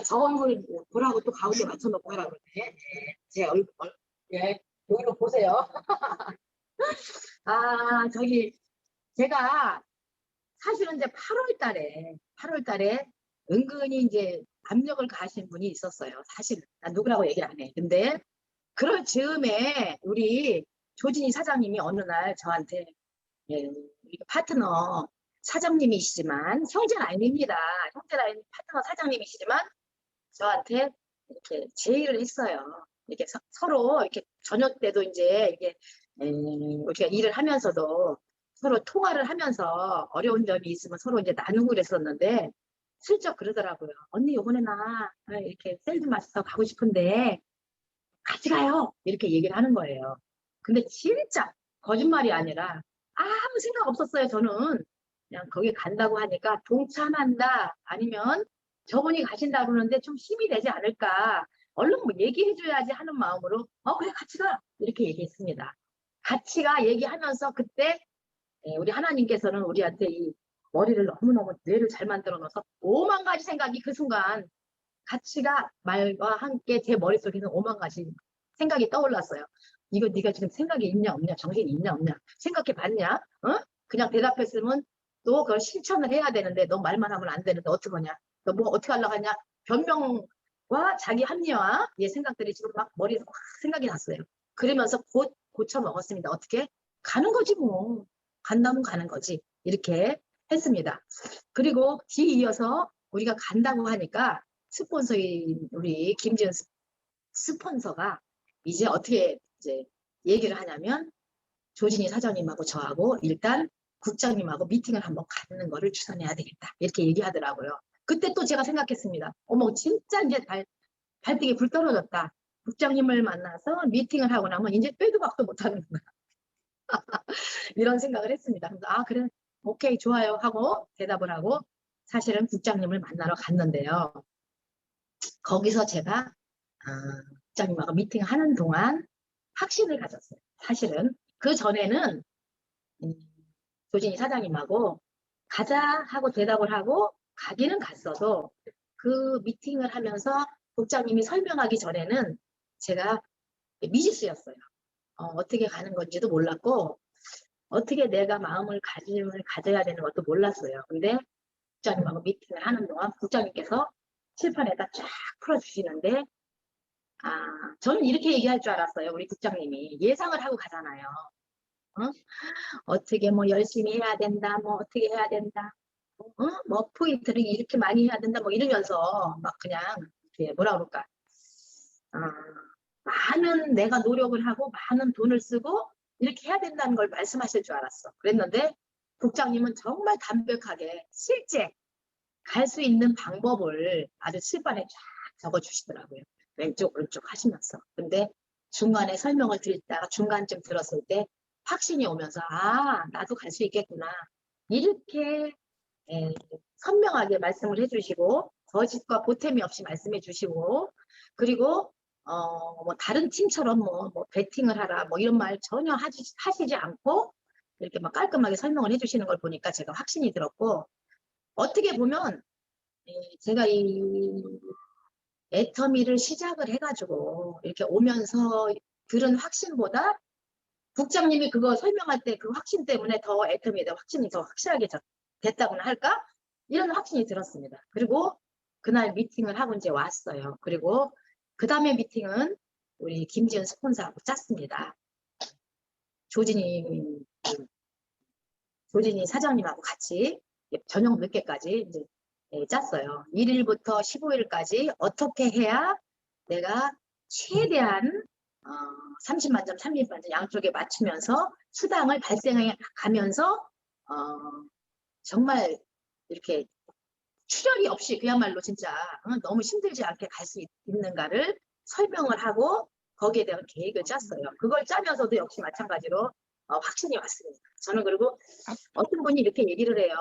저 얼굴 보라고 또 가운데 맞춰놓고 하라고 그러네. 네. 제 얼굴, 예, 여기로 보세요. 저기, 제가 사실은 이제 8월 달에 은근히 이제 압력을 가하신 분이 있었어요. 사실, 난 누구라고 얘기를 안 해. 근데, 그럴 즈음에 우리 조진희 사장님이 어느 날 저한테, 예, 우리 파트너 사장님이시지만, 형제는 아닙니다. 형제는 아닌 파트너 사장님이시지만, 저한테 이렇게 제의를 했어요. 이렇게 서로 이렇게 저녁 때도 이제 이게 우리가 일을 하면서도 서로 통화를 하면서 어려운 점이 있으면 서로 이제 나누고 그랬었는데 슬쩍 그러더라고요. 언니 요번에 나 이렇게 셀프 마스터 가고 싶은데 같이 가요. 이렇게 얘기를 하는 거예요. 근데 진짜 거짓말이 아니라 아무 생각 없었어요. 저는 그냥 거기 간다고 하니까 동참한다 아니면 저분이 가신다 그러는데 좀 힘이 되지 않을까. 얼른 뭐 얘기해줘야지 하는 마음으로 그래 같이 가 이렇게 얘기했습니다. 같이 가 얘기하면서 그때 우리 하나님께서는 우리한테 이 머리를 너무너무 뇌를 잘 만들어 놓아서 5만 가지 생각이 그 순간 같이 가 말과 함께 제 머릿속에는 5만 가지 생각이 떠올랐어요. 이거 네가 지금 생각이 있냐 없냐 정신이 있냐 없냐 생각해 봤냐 그냥 대답했으면 또 그걸 실천을 해야 되는데 너 말만 하면 안 되는데 어떡하냐 너 뭐 어떻게 하려고 하냐 변명과 자기 합리화 이 생각들이 지금 막 머리에서 확 생각이 났어요. 그러면서 곧 고쳐 먹었습니다. 어떻게 가는 거지 뭐 간다면 가는 거지 이렇게 했습니다. 그리고 뒤이어서 우리가 간다고 하니까 스폰서인 우리 김지은 스폰서가 이제 어떻게 이제 얘기를 하냐면 조진희 사장님하고 저하고 일단 국장님하고 미팅을 한번 갖는 거를 추선해야 되겠다 이렇게 얘기하더라고요. 그때 또 제가 생각했습니다. 어머 진짜 이제 발등에 불 떨어졌다. 국장님을 만나서 미팅을 하고 나면 이제 빼도 박도 못하는구나. 이런 생각을 했습니다. 그래서 그래 오케이 좋아요 하고 대답을 하고 사실은 국장님을 만나러 갔는데요. 거기서 제가 국장님하고 미팅하는 동안 확신을 가졌어요. 사실은 그 전에는 조진희 사장님하고 가자 하고 대답을 하고 가기는 갔어도 그 미팅을 하면서 국장님이 설명하기 전에는 제가 미지수였어요. 어떻게 가는 건지도 몰랐고 어떻게 내가 마음을 가져야 되는 것도 몰랐어요. 근데 국장님하고 미팅을 하는 동안 국장님께서 칠판에다 쫙 풀어주시는데 저는 이렇게 얘기할 줄 알았어요. 우리 국장님이 예상을 하고 가잖아요. 어떻게 뭐 열심히 해야 된다, 뭐 어떻게 해야 된다, 뭐 포인트를 이렇게 많이 해야 된다, 뭐 이러면서 막 그냥 이렇게 뭐라 그럴까, 많은 내가 노력을 하고 많은 돈을 쓰고 이렇게 해야 된다는 걸 말씀하실 줄 알았어. 그랬는데 국장님은 정말 담백하게 실제 갈 수 있는 방법을 아주 칠판에 쫙 적어주시더라고요. 왼쪽 오른쪽 하시면서. 근데 중간에 설명을 드리다가 중간쯤 들었을 때 확신이 오면서 나도 갈 수 있겠구나. 이렇게 선명하게 말씀을 해주시고 거짓과 보탬이 없이 말씀해 주시고 그리고 뭐 다른 팀처럼 뭐 배팅을 하라 뭐 이런 말 전혀 하시지 않고 이렇게 막 깔끔하게 설명을 해주시는 걸 보니까 제가 확신이 들었고 어떻게 보면 제가 이 애터미를 시작을 해가지고 이렇게 오면서 들은 확신보다 국장님이 그거 설명할 때 그 확신 때문에 더 애터미에 대한 확신이 더 확실하게 됐다고나 할까? 이런 확신이 들었습니다. 그리고 그날 미팅을 하고 이제 왔어요. 그리고 그 다음에 미팅은 우리 김지은 스폰서하고 짰습니다. 조진희 사장님하고 같이 저녁 늦게까지 이제 짰어요. 1일부터 15일까지 어떻게 해야 내가 최대한 30만점, 30만점 양쪽에 맞추면서 수당을 발생해 가면서 정말 이렇게 출혈이 없이 그야말로 진짜 너무 힘들지 않게 갈 수 있는가를 설명을 하고 거기에 대한 계획을 짰어요. 그걸 짜면서도 역시 마찬가지로 확신이 왔습니다. 저는 그리고 어떤 분이 이렇게 얘기를 해요.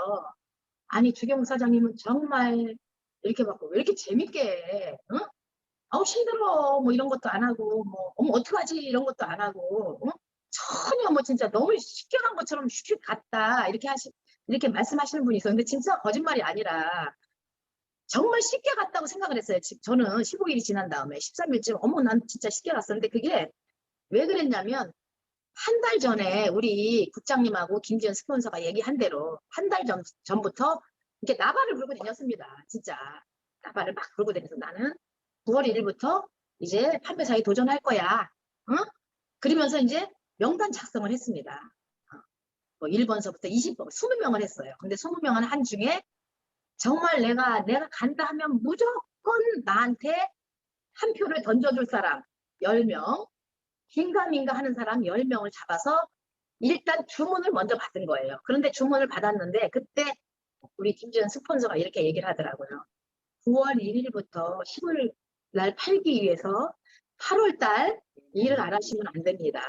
아니 주경 사장님은 정말 이렇게 막 왜 이렇게 재밌게 해? 힘들어 뭐 이런 것도 안 하고 뭐 어머 어떡하지 이런 것도 안 하고 전혀 뭐 진짜 너무 쉽게 간 것처럼 쉽게 갔다 이렇게 말씀하시는 분이 있었는데 진짜 거짓말이 아니라 정말 쉽게 갔다고 생각을 했어요. 저는 15일이 지난 다음에 13일쯤 어머 난 진짜 쉽게 갔었는데 그게 왜 그랬냐면 한 달 전에 우리 국장님하고 김지연 스폰서가 얘기한 대로 한 달 전부터 이렇게 나발을 불고 다녔습니다. 진짜 나발을 막 불고 다녀서 나는 9월 1일부터 이제 판매사에 도전할 거야. 어? 그러면서 이제 명단 작성을 했습니다. 뭐 1번서부터 20번, 20명을 했어요. 근데 20명 한 중에 정말 내가 간다 하면 무조건 나한테 한 표를 던져줄 사람 10명, 긴가민가 하는 사람 10명을 잡아서 일단 주문을 먼저 받은 거예요. 그런데 주문을 받았는데 그때 우리 김지연 스폰서가 이렇게 얘기를 하더라고요. 9월 1일부터 15일 날 팔기 위해서 8월 달 일을 안 하시면 안 됩니다.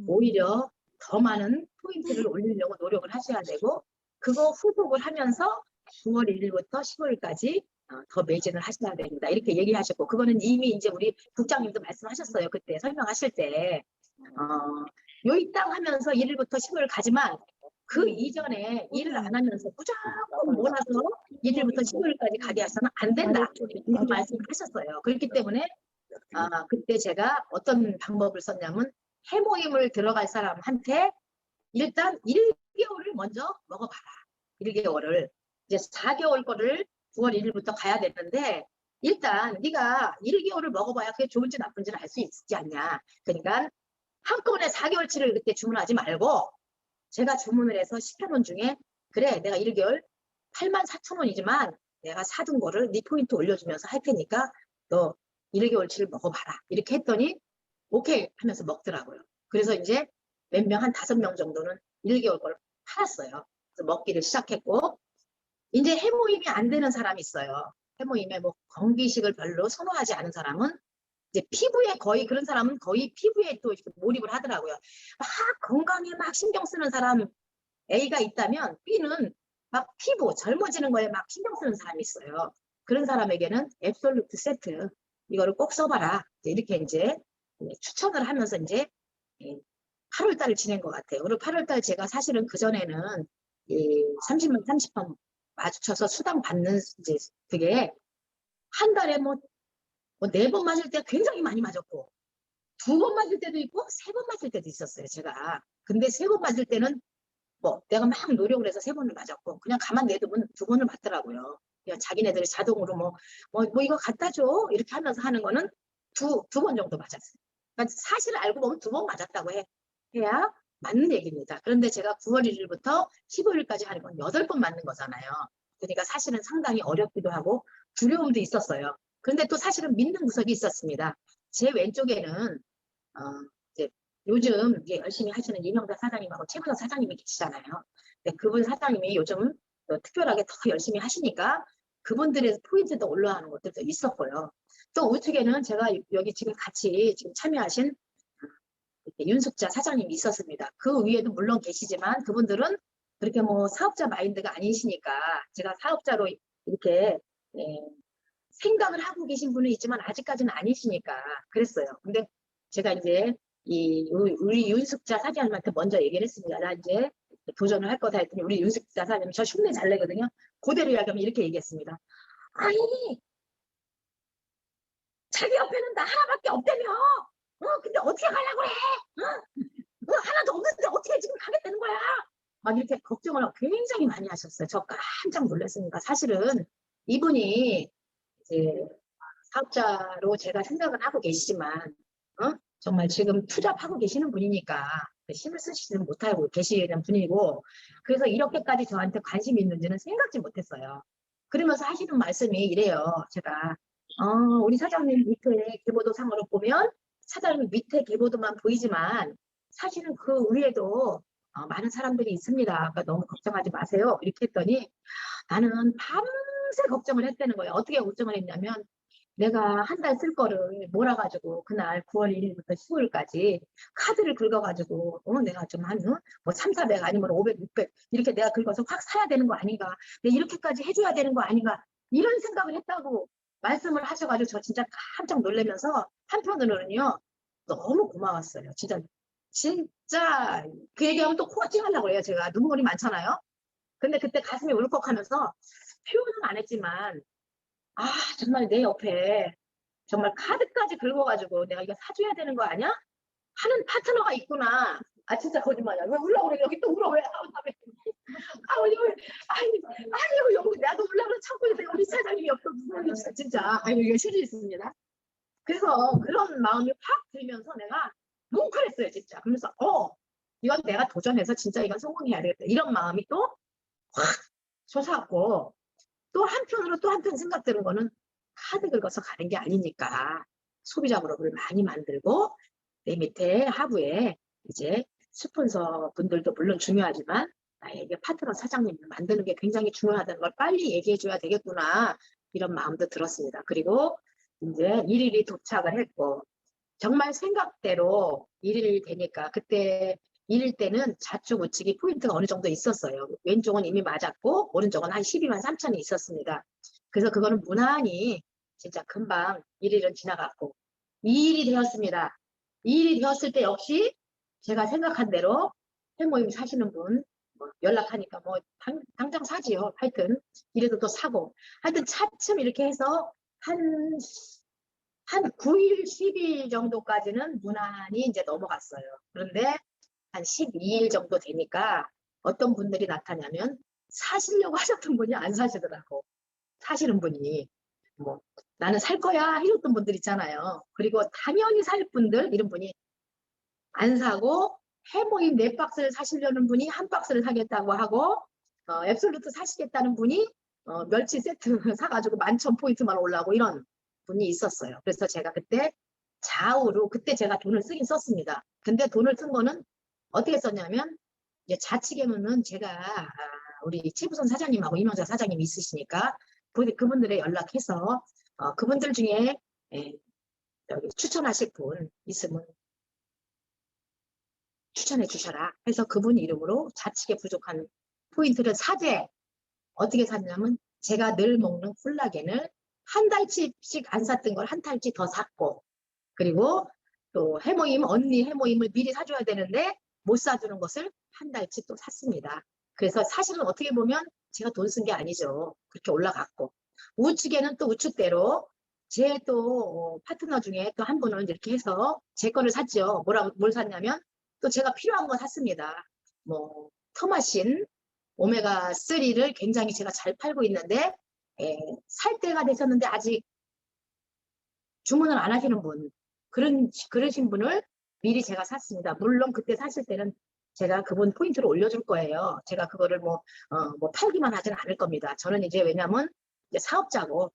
오히려 더 많은 포인트를 올리려고 노력을 하셔야 되고 그거 후속을 하면서 9월 1일부터 15일까지 더 매진을 하셔야 됩니다. 이렇게 얘기하셨고 그거는 이미 이제 우리 국장님도 말씀하셨어요. 그때 설명하실 때 요이 땅 하면서 1일부터 15일 가지만 그 이전에 일을 안 하면서 무조건 몰아서 1일부터 15일까지 가게 해서는 안 된다. 이런 말씀을 하셨어요. 그렇기 때문에 그때 제가 어떤 방법을 썼냐면 해모임을 들어갈 사람한테 일단 1개월을 먼저 먹어봐라. 1개월을. 이제 4개월 거를 9월 1일부터 가야 되는데 일단 네가 1개월을 먹어봐야 그게 좋은지 나쁜지를 알 수 있지 않냐. 그러니까 한꺼번에 4개월치를 그때 주문하지 말고 제가 주문을 해서 시켜놓은 중에 그래 내가 1개월 84,000원이지만 내가 사둔 거를 네 포인트 올려주면서 할 테니까 너 1개월치를 먹어봐라. 이렇게 했더니 오케이 하면서 먹더라고요. 그래서 이제 몇 명, 한 5명 정도는 1개월 걸 팔았어요. 그래서 먹기를 시작했고 이제 해모임이 안 되는 사람이 있어요. 해모임에 뭐 건기식을 별로 선호하지 않은 사람은 이제 피부에 거의 그런 사람은 거의 피부에 또 몰입을 하더라고요. 막 건강에 막 신경 쓰는 사람 A가 있다면 B는 막 피부 젊어지는 거에 막 신경 쓰는 사람이 있어요. 그런 사람에게는 앱솔루트 세트 이거를 꼭 써봐라. 이렇게 이제 추천을 하면서 이제 8월 달을 지낸 것 같아요. 그리고 8월 달 제가 사실은 그 전에는 30만 30번 마주쳐서 수당 받는 이제 그게 한 달에 뭐 4번 맞을 때 굉장히 많이 맞았고 2번 맞을 때도 있고 3번 맞을 때도 있었어요. 제가. 근데 3번 맞을 때는 뭐 내가 막 노력을 해서 3번을 맞았고 그냥 가만 내두면 2번을 맞더라고요. 그냥 자기네들이 자동으로 뭐 이거 갖다 줘 이렇게 하면서 하는 거는 두 번 정도 맞았어요. 그러니까 사실 알고 보면 2번 맞았다고 해야 맞는 얘기입니다. 그런데 제가 9월 1일부터 15일까지 하는 건 8번 맞는 거잖아요. 그러니까 사실은 상당히 어렵기도 하고 두려움도 있었어요. 그런데 또 사실은 믿는 구석이 있었습니다. 제 왼쪽에는 이제 요즘 이제 열심히 하시는 이명자 사장님하고 최부선 사장님이 계시잖아요. 근데 그분 사장님이 요즘 특별하게 더 열심히 하시니까 그분들의 포인트도 올라가는 것들도 있었고요. 또 우측에는 제가 여기 지금 같이 지금 참여하신 윤숙자 사장님이 있었습니다. 그 위에도 물론 계시지만 그분들은 그렇게 뭐 사업자 마인드가 아니시니까 제가 사업자로 이렇게 생각을 하고 계신 분은 있지만 아직까지는 아니시니까 그랬어요. 근데 제가 이제 우리 윤숙자 사장님한테 먼저 얘기를 했습니다. 나 이제 도전을 할 거다 했더니 우리 윤숙자 사장님이 저 흉내 잘 내거든요. 그대로 이야기하면 이렇게 얘기했습니다. 아니 자기 옆에는 나 하나밖에 없다며. 근데 어떻게 가려고 그래? 하나도 없는데 어떻게 지금 가게 되는 거야? 막 이렇게 걱정을 굉장히 많이 하셨어요. 저 깜짝 놀랐습니다. 사실은 이분이 이제 사업자로 제가 생각을 하고 계시지만 정말 지금 투잡하고 계시는 분이니까 힘을 쓰시지는 못하고 계시는 분이고 그래서 이렇게까지 저한테 관심이 있는지는 생각지 못했어요. 그러면서 하시는 말씀이 이래요. 제가 우리 사장님 밑에 계보도상으로 보면 사장님 밑에 계보도만 보이지만 사실은 그 위에도 많은 사람들이 있습니다. 그러니까 너무 걱정하지 마세요. 이렇게 했더니 나는 밤새 걱정을 했다는 거예요. 어떻게 걱정을 했냐면 내가 한 달 쓸 거를 몰아가지고 그날 9월 1일부터 15일까지 카드를 긁어가지고 내가 좀 한 뭐 3, 400 아니면 500, 600 이렇게 내가 긁어서 확 사야 되는 거 아닌가 내가 이렇게까지 해줘야 되는 거 아닌가 이런 생각을 했다고 말씀을 하셔가지고 저 진짜 깜짝 놀라면서 한편으로는요 너무 고마웠어요. 진짜 그 얘기하면 또 코가 찡하려고 그래요. 제가 눈물이 많잖아요. 근데 그때 가슴이 울컥하면서 표현은 안 했지만 아, 정말 내 옆에 정말 카드까지 긁어가지고 내가 이거 사줘야 되는 거 아니야? 하는 파트너가 있구나. 아, 진짜 거짓말이야. 왜 울라 그래? 여기 또 울어. 왜? 우리, 아니, 여기 나도 울라 그래. 참고 우리 사장님이 옆에 무슨 일이 있어, 진짜. 아니, 이게 실이 있습니다. 그래서 그런 마음이 확 들면서 내가 뭉클했어요, 진짜. 그러면서, 이건 내가 도전해서 진짜 이건 성공해야 되겠다. 이런 마음이 또 확 솟았고, 또 한편으로 또 한편 생각 드는 거는 카드 긁어서 가는 게 아니니까 소비자 그룹을 많이 만들고 내 밑에 하부에 이제 스폰서 분들도 물론 중요하지만 나에게 파트너 사장님을 만드는 게 굉장히 중요하다는 걸 빨리 얘기해 줘야 되겠구나 이런 마음도 들었습니다. 그리고 이제 1일이 도착을 했고 정말 생각대로 1일 되니까 그때 1일 때는 좌측 우측이 포인트가 어느 정도 있었어요. 왼쪽은 이미 맞았고 오른쪽은 한 12만 3천이 있었습니다. 그래서 그거는 무난히 진짜 금방 1일은 지나갔고 2일이 되었습니다. 2일이 되었을 때 역시 제가 생각한 대로 회모임 사시는 분 연락하니까 뭐 당장 사지요. 하여튼 이래도 또 사고 하여튼 차츰 이렇게 해서 한 9일, 10일 정도까지는 무난히 이제 넘어갔어요. 그런데 한 12일 정도 되니까 어떤 분들이 나타나면 사시려고 하셨던 분이 안 사시더라고. 사시는 분이. 뭐, 나는 살 거야 이랬던 분들 있잖아요. 그리고 당연히 살 분들, 이런 분이 안 사고 해모임 4박스를 사시려는 분이 한 박스를 사겠다고 하고 앱솔루트 사시겠다는 분이 멸치 세트 사가지고 11,000포인트만 올라오고 이런 분이 있었어요. 그래서 제가 그때 좌우로 그때 제가 돈을 쓰긴 썼습니다. 근데 돈을 쓴 거는 어떻게 썼냐면 이제 좌측에는 제가 우리 최부선 사장님하고 이명자 사장님이 있으시니까 그분들에 연락해서 그분들 중에 예, 추천하실 분 있으면 추천해 주셔라 해서 그분 이름으로 좌측에 부족한 포인트를 사재 어떻게 샀냐면 제가 늘 먹는 콜라겐을 한 달치씩 안 샀던 걸 한 달치 더 샀고 그리고 또 해모임 언니 해모임을 미리 사줘야 되는데 못 사주는 것을 한 달치 또 샀습니다. 그래서 사실은 어떻게 보면 제가 돈 쓴 게 아니죠. 그렇게 올라갔고 우측에는 또 우측대로 제 또 파트너 중에 또 한 분은 이렇게 해서 제 거를 샀죠. 뭘 샀냐면 또 제가 필요한 거 샀습니다. 뭐 터마신 오메가3를 굉장히 제가 잘 팔고 있는데 살 때가 되셨는데 아직 주문을 안 하시는 분 그러신 분을 미리 제가 샀습니다. 물론 그때 사실 때는 제가 그분 포인트를 올려줄 거예요. 제가 그거를 뭐 팔기만 하지는 않을 겁니다. 저는 이제 왜냐면 이제 사업자고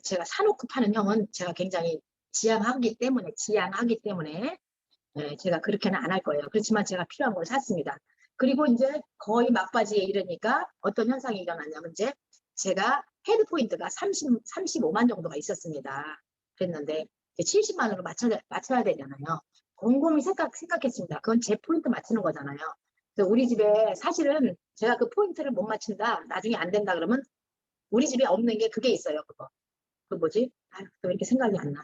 제가 사놓고 파는 형은 제가 굉장히 지양하기 때문에 제가 그렇게는 안 할 거예요. 그렇지만 제가 필요한 걸 샀습니다. 그리고 이제 거의 막바지에 이르니까 어떤 현상이 일어났냐면 이제 제가 헤드 포인트가 35만 정도가 있었습니다. 그랬는데 70만으로 맞춰야 되잖아요. 곰곰이 생각했습니다. 그건 제 포인트 맞추는 거잖아요. 그래서 우리 집에 사실은 제가 그 포인트를 못 맞춘다, 나중에 안 된다 그러면 우리 집에 없는 게 그게 있어요. 그 뭐지? 왜 이렇게 생각이 안 나?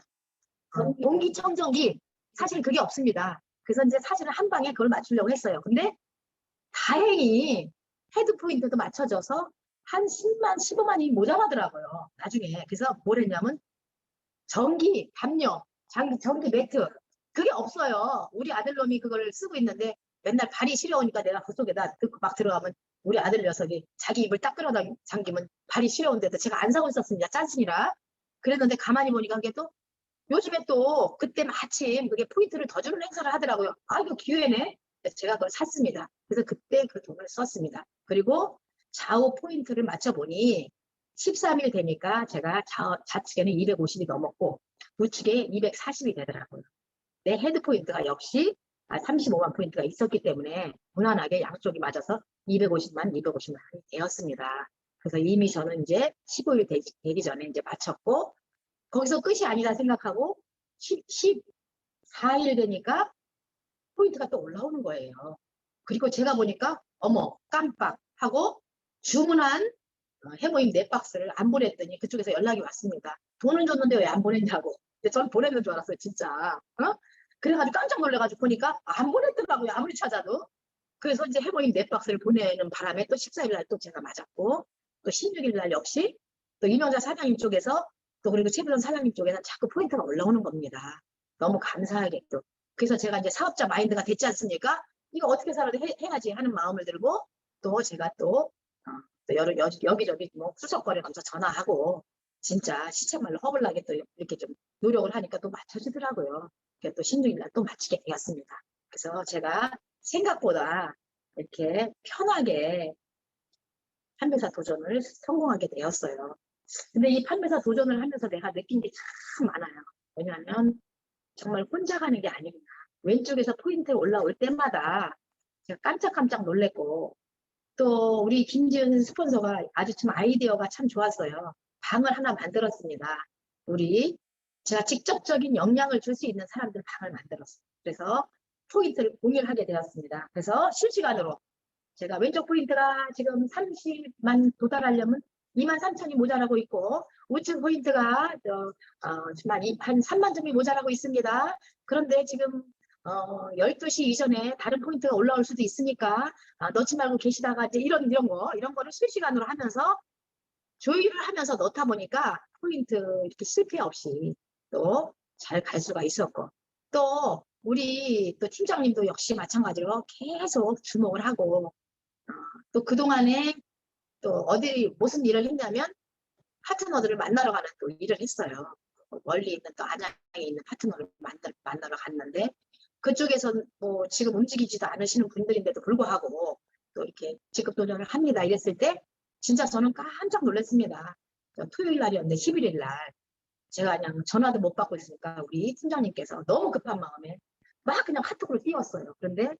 공기청정기. 사실 그게 없습니다. 그래서 이제 사실은 한 방에 그걸 맞추려고 했어요. 근데 다행히 헤드 포인트도 맞춰져서 한 10만, 15만이 모자라더라고요. 나중에. 그래서 뭘 했냐면 전기, 담요, 전기 매트. 그게 없어요. 우리 아들놈이 그걸 쓰고 있는데 맨날 발이 시려우니까 내가 그 속에다 막 들어가면 우리 아들 녀석이 자기 입을 딱 끌어당기면 발이 시려운데도 제가 안 사고 있었습니다. 짠순이라. 그랬는데 가만히 보니까 그게 또 요즘에 또 그때 마침 그게 포인트를 더 주는 행사를 하더라고요. 이거 기회네. 제가 그걸 샀습니다. 그래서 그때 그 돈을 썼습니다. 그리고 좌우 포인트를 맞춰보니 13일 되니까 제가 좌측에는 250이 넘었고 우측에 240이 되더라고요. 내 헤드 포인트가 역시 35만 포인트가 있었기 때문에 무난하게 양쪽이 맞아서 250만이 되었습니다. 그래서 이미 저는 이제 15일 되기 전에 이제 마쳤고 거기서 끝이 아니다 생각하고 14일 되니까 포인트가 또 올라오는 거예요. 그리고 제가 보니까 어머 깜빡 하고 주문한 해모임 4박스를 안 보냈더니 그쪽에서 연락이 왔습니다. 돈은 줬는데 왜 안 보냈냐고. 근데 저는 보냈는 줄 알았어요. 진짜. 그래가지고 깜짝 놀래가지고 보니까 안 보냈더라고요. 아무리 찾아도. 그래서 이제 해모임 4박스를 보내는 바람에 또 14일 날 또 제가 맞았고 또 16일 날 역시 또 이명자 사장님 쪽에서 또 그리고 최부선 사장님 쪽에서 자꾸 포인트가 올라오는 겁니다. 너무 감사하게 또. 그래서 제가 이제 사업자 마인드가 됐지 않습니까? 이거 어떻게 살아도 해야지 하는 마음을 들고 또 제가 또 여기저기 뭐 수석거래하면서 전화하고 진짜 시체말로 허블나게 또 이렇게 좀 노력을 하니까 또 맞춰지더라고요. 그래서 또 신중일날 또 마치게 되었습니다. 그래서 제가 생각보다 이렇게 편하게 판매사 도전을 성공하게 되었어요. 근데 이 판매사 도전을 하면서 내가 느낀 게 참 많아요. 왜냐하면 정말 혼자 가는 게 아니구나. 왼쪽에서 포인트 올라올 때마다 제가 깜짝깜짝 놀랬고 또 우리 김지은 스폰서가 아주 참 아이디어가 참 좋았어요. 방을 하나 만들었습니다. 우리 제가 직접적인 영향을 줄 수 있는 사람들 방을 만들었어요. 그래서 포인트를 공유를 하게 되었습니다. 그래서 실시간으로 제가 왼쪽 포인트가 지금 30만 도달하려면 23,000이 모자라고 있고 우측 포인트가 한 3만 점이 모자라고 있습니다. 그런데 지금 12시 이전에 다른 포인트가 올라올 수도 있으니까 넣지 말고 계시다가 이제 이런 거를 실시간으로 하면서 조율을 하면서 넣다 보니까 포인트 이렇게 실패 없이 또 잘 갈 수가 있었고 또 우리 또 팀장님도 역시 마찬가지로 계속 주목을 하고 또 그동안에 또 어디 무슨 일을 했냐면 파트너들을 만나러 가는 또 일을 했어요. 멀리 있는 또 안양에 있는 파트너를 만나러 갔는데 그쪽에서는 뭐 지금 움직이지도 않으시는 분들인데도 불구하고 또 이렇게 직급 도전을 합니다. 이랬을 때 진짜 저는 깜짝 놀랐습니다. 토요일 날이었는데 11일 날 제가 그냥 전화도 못 받고 있으니까 우리 팀장님께서 너무 급한 마음에 막 그냥 카톡으로 띄웠어요. 그런데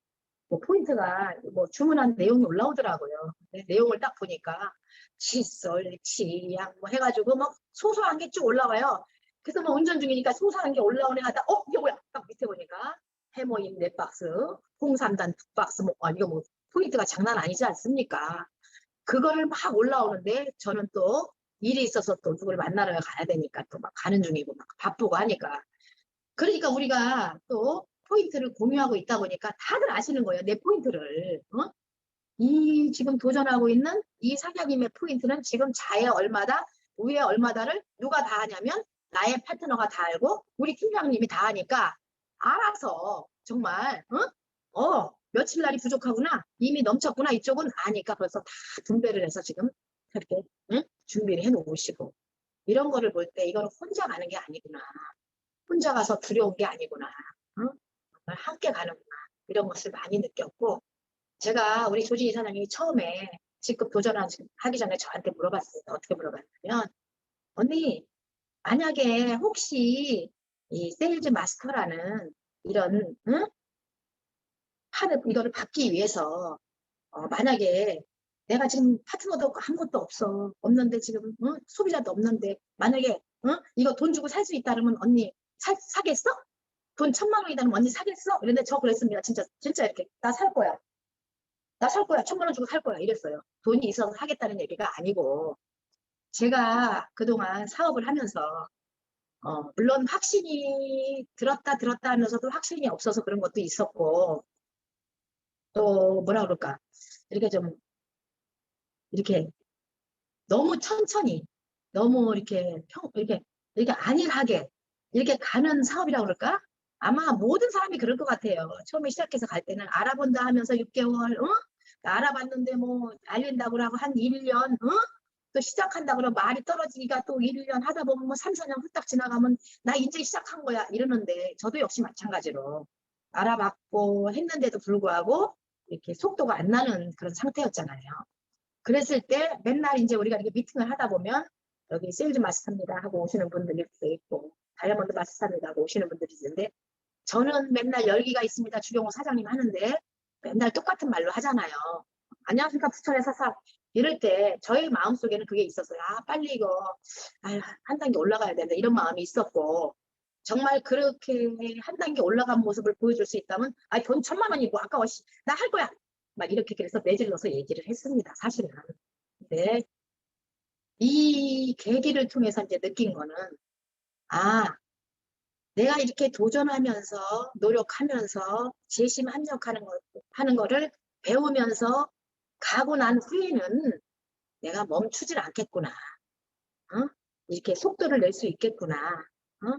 뭐 포인트가 뭐 주문한 내용이 올라오더라고요. 내용을 딱 보니까 칫솔, 치약 뭐 해가지고 뭐 소소한 게 쭉 올라와요. 그래서 뭐 운전 중이니까 소소한 게 올라오네 하다 이게 뭐야? 딱 밑에 보니까 해모인 4박스, 홍삼단 2박스 뭐 이거 뭐 포인트가 장난 아니지 않습니까? 그거를 막 올라오는데 저는 또 일이 있어서 또 누굴 만나러 가야 되니까 또 막 가는 중이고 막 바쁘고 하니까 그러니까 우리가 또 포인트를 공유하고 있다 보니까 다들 아시는 거예요. 내 포인트를. 이 지금 도전하고 있는 이 사장님의 포인트는 지금 자에 얼마다, 우에 얼마다를 누가 다 하냐면 나의 파트너가 다 알고 우리 팀장님이 다 하니까 알아서 정말 며칠 날이 부족하구나. 이미 넘쳤구나. 이쪽은 아니까 벌써 다 분배를 해서 지금 그렇게 준비를 해 놓으시고 이런 거를 볼 때 이거는 혼자 가는 게 아니구나. 혼자 가서 두려운 게 아니구나. 정말 함께 가는구나. 이런 것을 많이 느꼈고 제가 우리 조지 이사장님이 처음에 직급 도전하기 전에 저한테 물어봤습니다. 어떻게 물어봤냐면 언니 만약에 혹시 이 세일즈 마스터라는 이런 이거를 받기 위해서 만약에 내가 지금 파트너도 없고 아무것도 없는데 지금 소비자도 없는데 만약에 이거 돈 주고 살 수 있다 그러면 언니 사겠어? 돈 1,000만 원이다 그러면 언니 사겠어? 이랬는데 저 그랬습니다. 진짜 이렇게 나 살 거야. 나 살 거야. 1,000만 원 주고 살 거야. 이랬어요. 돈이 있어서 하겠다는 얘기가 아니고 제가 그동안 사업을 하면서 물론 확신이 들었다 하면서도 확신이 없어서 그런 것도 있었고 또 뭐라 그럴까 이렇게 좀 이렇게 너무 천천히 너무 이렇게 안일하게 이렇게 가는 사업이라고 그럴까? 아마 모든 사람이 그럴 것 같아요. 처음에 시작해서 갈 때는 알아본다 하면서 6개월, 알아봤는데 뭐 알린다고 하고 한 1년, 또 시작한다 그러면 말이 떨어지기가 또 1년 하다 보면 뭐 3, 4년 후딱 지나가면 나 이제 시작한 거야 이러는데 저도 역시 마찬가지로 알아봤고 했는데도 불구하고 이렇게 속도가 안 나는 그런 상태였잖아요. 그랬을 때 맨날 이제 우리가 이렇게 미팅을 하다 보면 여기 세일즈 마스터입니다 하고 오시는 분들이 있고 다이아몬드 마스터입니다 하고 오시는 분들이 있는데 저는 맨날 열기가 있습니다. 주경호 사장님 하는데 맨날 똑같은 말로 하잖아요. 안녕하십니까 부천의 사사 이럴 때 저의 마음속에는 그게 있었어요. 빨리 이거 한 단계 올라가야 된다 이런 마음이 있었고 정말 그렇게 한 단계 올라간 모습을 보여줄 수 있다면 돈 1,000만 원이 뭐 아까워 나 할 거야 막 이렇게 그래서 내질러서 얘기를 했습니다. 사실은. 근데 이 계기를 통해서 이제 느낀 거는 내가 이렇게 도전하면서 노력하면서 하는 거를 배우면서 가고 난 후에는 내가 멈추질 않겠구나. 이렇게 속도를 낼 수 있겠구나.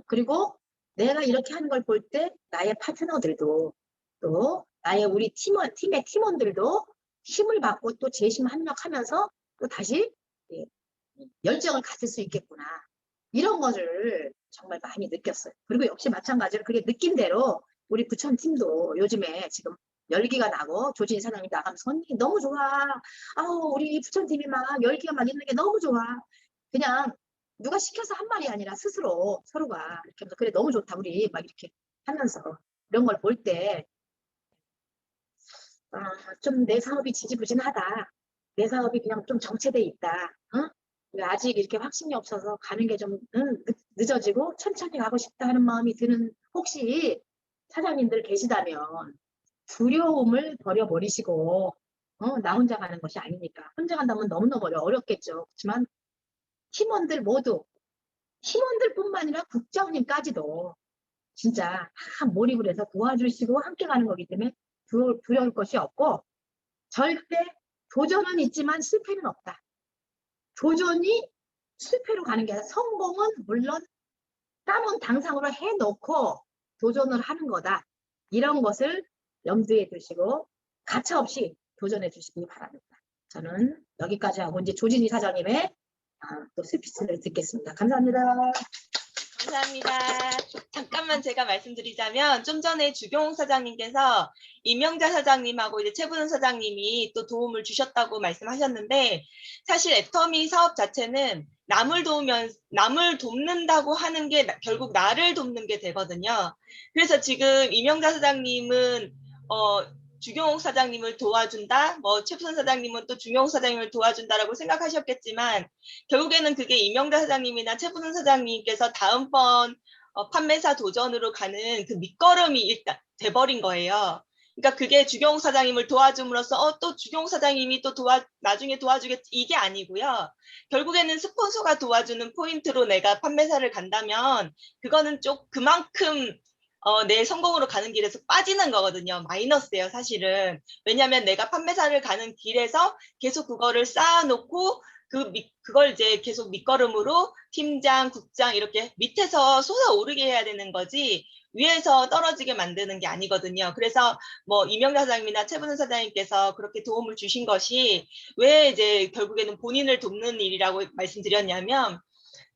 그리고 내가 이렇게 하는 걸 볼 때 나의 파트너들도 또 나의 우리 팀의 팀원들도 힘을 받고 또 재심 합력하면서 또 다시 예, 열정을 가질 수 있겠구나. 이런 것을 정말 많이 느꼈어요. 그리고 역시 마찬가지로 그게 느낀 대로 우리 부천팀도 요즘에 지금 열기가 나고 조진희 사장님 나가면서 언니 너무 좋아. 아우 우리 부천팀이 막 열기가 막 있는 게 너무 좋아. 그냥 누가 시켜서 한 말이 아니라 스스로 서로가 이렇게 하면서 그래 너무 좋다 우리 막 이렇게 하면서 이런 걸 볼 때 좀 내 사업이 지지부진하다. 내 사업이 그냥 좀 정체돼 있다. 아직 이렇게 확신이 없어서 가는 게 좀 늦어지고 천천히 가고 싶다 하는 마음이 드는 혹시 사장님들 계시다면 두려움을 버려버리시고 나 혼자 가는 것이 아니니까 혼자 간다면 너무너무 어렵겠죠. 그렇지만 팀원들뿐만 아니라 국장님까지도 진짜 다 몰입을 해서 도와주시고 함께 가는 거기 때문에 두려울 것이 없고 절대 도전은 있지만 실패는 없다. 도전이 실패로 가는 게 아니라 성공은 물론 따문 당상으로 해놓고 도전을 하는 거다. 이런 것을 염두에 두시고 가차없이 도전해 주시기 바랍니다. 저는 여기까지 하고 이제 조진희 사장님의 또 스피치를 듣겠습니다. 감사합니다. 감사합니다. 잠깐만 제가 말씀드리자면 좀 전에 주경옥 사장님께서 임영자 사장님하고 이제 최분은 사장님이 또 도움을 주셨다고 말씀하셨는데 사실 애터미 사업 자체는 남을 돕는다고 하는 게 결국 나를 돕는 게 되거든요. 그래서 지금 임영자 사장님은 주경옥 사장님을 도와준다, 최부선 사장님은 또 주경옥 사장님을 도와준다라고 생각하셨겠지만 결국에는 그게 임영자 사장님이나 최부선 사장님께서 다음번 판매사 도전으로 가는 그 밑거름이 일단 돼버린 거예요. 그러니까 그게 주경옥 사장님을 도와줌으로써 또 주경옥 사장님이 또 나중에 도와주겠지 이게 아니고요. 결국에는 스폰서가 도와주는 포인트로 내가 판매사를 간다면 그거는 그만큼 내 성공으로 가는 길에서 빠지는 거거든요. 마이너스예요, 사실은. 왜냐하면 내가 판매사를 가는 길에서 계속 그거를 쌓아놓고 그걸 이제 계속 밑거름으로 팀장, 국장 이렇게 밑에서 솟아오르게 해야 되는 거지 위에서 떨어지게 만드는 게 아니거든요. 그래서 임영자 사장님이나 최분은 사장님께서 그렇게 도움을 주신 것이 왜 이제 결국에는 본인을 돕는 일이라고 말씀드렸냐면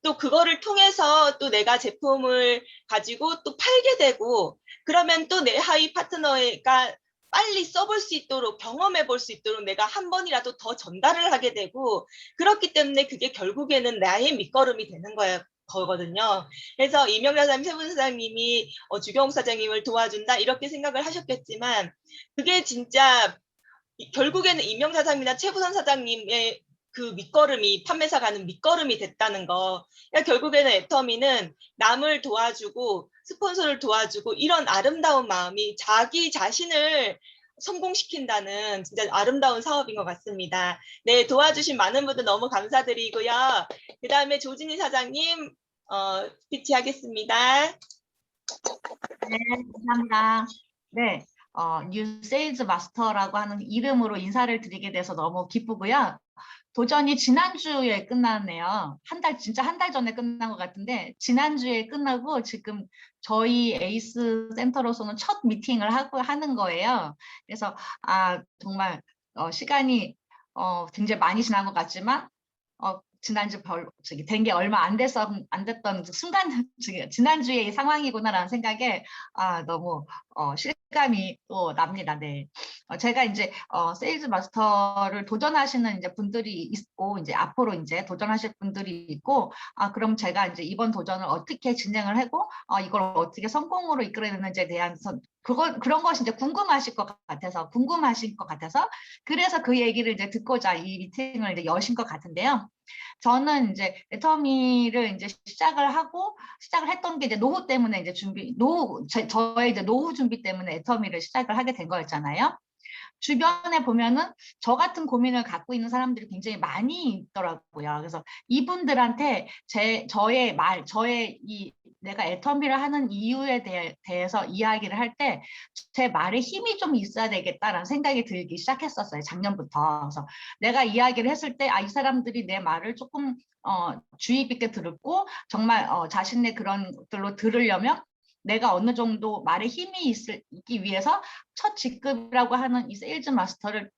또 그거를 통해서 또 내가 제품을 가지고 또 팔게 되고 그러면 또 내 하위 파트너가 빨리 써볼 수 있도록 경험해 볼 수 있도록 내가 한 번이라도 더 전달을 하게 되고 그렇기 때문에 그게 결국에는 나의 밑거름이 되는 거거든요. 그래서 임영자 사장님, 최분 사장님이 주경옥 사장님을 도와준다 이렇게 생각을 하셨겠지만 그게 진짜 결국에는 임영자 사장님이나 최부선 사장님의 그 밑거름이 판매사 가는 밑거름이 됐다는 거. 그러니까 결국에는 애터미는 남을 도와주고 스폰서를 도와주고 이런 아름다운 마음이 자기 자신을 성공시킨다는 진짜 아름다운 사업인 것 같습니다. 네, 도와주신 많은 분들 너무 감사드리고요. 그 다음에 조진희 사장님 스피치 하겠습니다. 네, 감사합니다. 네, 뉴 세일즈 마스터라고 하는 이름으로 인사를 드리게 돼서 너무 기쁘고요. 도전이 지난주에 끝났네요. 진짜 한 달 전에 끝난 것 같은데 지난주에 끝나고 지금 저희 에이스 센터로서는 첫 미팅을 하는 거예요. 그래서 정말 시간이 굉장히 많이 지난 것 같지만 지난주 된 게 얼마 안 됐던 순간 지난주의 이 상황이구나라는 생각에 너무 실감이 또 납니다. 네. 제가 이제 세일즈 마스터를 도전하시는 이제 분들이 있고 이제 앞으로 이제 도전하실 분들이 있고 그럼 제가 이제 이번 도전을 어떻게 진행을 하고 이걸 어떻게 성공으로 이끌어내는지에 대한 그런 것이 이제 궁금하신 것 같아서 그래서 그 얘기를 이제 듣고자 이 미팅을 이제 여신 것 같은데요. 저는 이제 애터미를 이제 시작을 했던 게 이제 노후 때문에 이제 저의 이제 노후 준비 때문에 애터미를 시작을 하게 된 거였잖아요. 주변에 보면은 저 같은 고민을 갖고 있는 사람들이 굉장히 많이 있더라고요. 그래서 이분들한테 저의 이 내가 애터미를 하는 이유에 대해서 이야기를 할 때 제 말에 힘이 좀 있어야 되겠다라는 생각이 들기 시작했었어요. 작년부터. 그래서 내가 이야기를 했을 때 이 사람들이 내 말을 조금 주의 깊게 들었고 정말 자신의 그런 것들로 들으려면 내가 어느 정도 말에 힘이 있기 위해서 첫 직급이라고 하는 이 세일즈 마스터를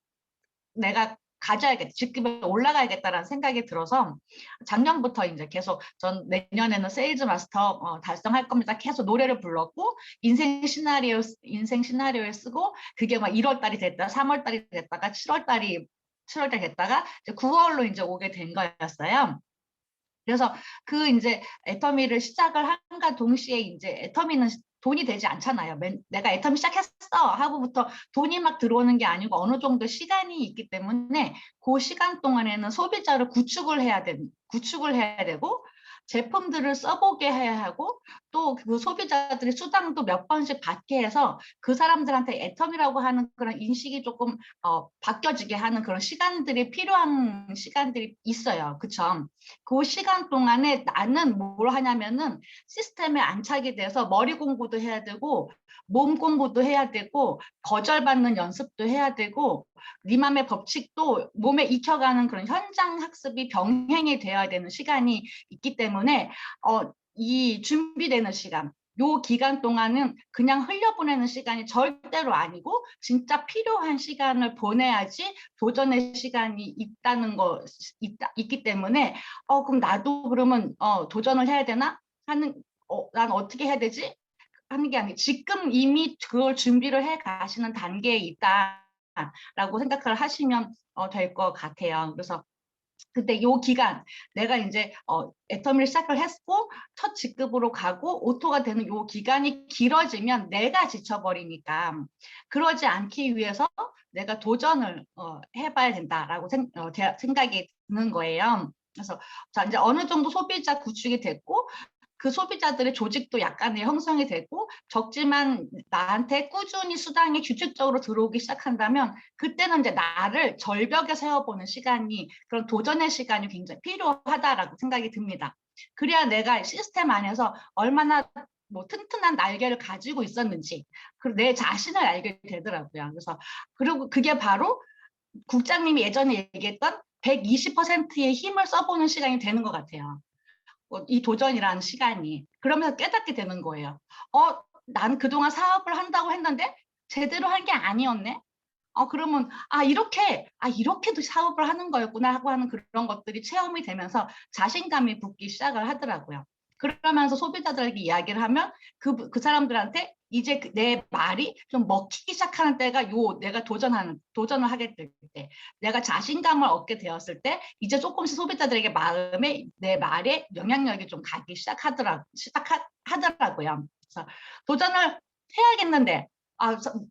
내가 가져야겠다, 직급에 올라가야겠다라는 생각이 들어서 작년부터 이제 계속 전 내년에는 세일즈 마스터 달성할 겁니다. 계속 노래를 불렀고 인생 시나리오를 쓰고 그게 막 1월 달이 됐다, 3월 달이 됐다가 7월 달이 됐다가 이제 9월로 이제 오게 된 거였어요. 그래서 그 이제 애터미를 시작을 한가 동시에 이제 애터미는 돈이 되지 않잖아요. 내가 애터미 시작했어 하고부터 돈이 막 들어오는 게 아니고 어느 정도 시간이 있기 때문에 그 시간 동안에는 소비자를 구축을 해야 되고 제품들을 써보게 해야 하고 또 그 소비자들이 수당도 몇 번씩 받게 해서 그 사람들한테 애터미라고 하는 그런 인식이 조금 바뀌어지게 하는 그런 시간들이 필요한 시간들이 있어요. 그쵸? 그 시간 동안에 나는 뭘 하냐면은 시스템에 안착이 돼서 머리 공부도 해야 되고 몸 공부도 해야 되고 거절받는 연습도 해야 되고 리맘의 법칙도 몸에 익혀가는 그런 현장 학습이 병행이 되어야 되는 시간이 있기 때문에 이 준비되는 시간, 요 기간 동안은 그냥 흘려보내는 시간이 절대로 아니고 진짜 필요한 시간을 보내야지 도전의 시간이 있기 때문에 그럼 나도 그러면 도전을 해야 되나 하는 난 어떻게 해야 되지 하는 게 아니고 지금 이미 그걸 준비를 해 가시는 단계에 있다라고 생각을 하시면 될 것 같아요. 그래서 근데 요 기간 내가 이제 애터미를 시작을 했고 첫 직급으로 가고 오토가 되는 요 기간이 길어지면 내가 지쳐버리니까 그러지 않기 위해서 내가 도전을 해봐야 된다라고 생각이 드는 거예요. 그래서 자 이제 어느 정도 소비자 구축이 됐고 그 소비자들의 조직도 약간의 형성이 되고 적지만 나한테 꾸준히 수당이 규칙적으로 들어오기 시작한다면 그때는 이제 나를 절벽에 세워보는 시간이 그런 도전의 시간이 굉장히 필요하다라고 생각이 듭니다. 그래야 내가 시스템 안에서 얼마나 뭐 튼튼한 날개를 가지고 있었는지 그리고 내 자신을 알게 되더라고요. 그래서 그리고 그게 바로 국장님이 예전에 얘기했던 120%의 힘을 써보는 시간이 되는 것 같아요. 이 도전이라는 시간이. 그러면서 깨닫게 되는 거예요. 난 그동안 사업을 한다고 했는데 제대로 한 게 아니었네. 그러면 이렇게도 사업을 하는 거였구나 하고 하는 그런 것들이 체험이 되면서 자신감이 붙기 시작을 하더라고요. 그러면서 소비자들에게 이야기를 하면 그 사람들한테 이제 내 말이 좀 먹히기 시작하는 때가 내가 도전을 하게 될 때, 내가 자신감을 얻게 되었을 때 이제 조금씩 소비자들에게 내 말에 영향력이 좀 가기 시작하더라고요. 그래서 도전을 해야겠는데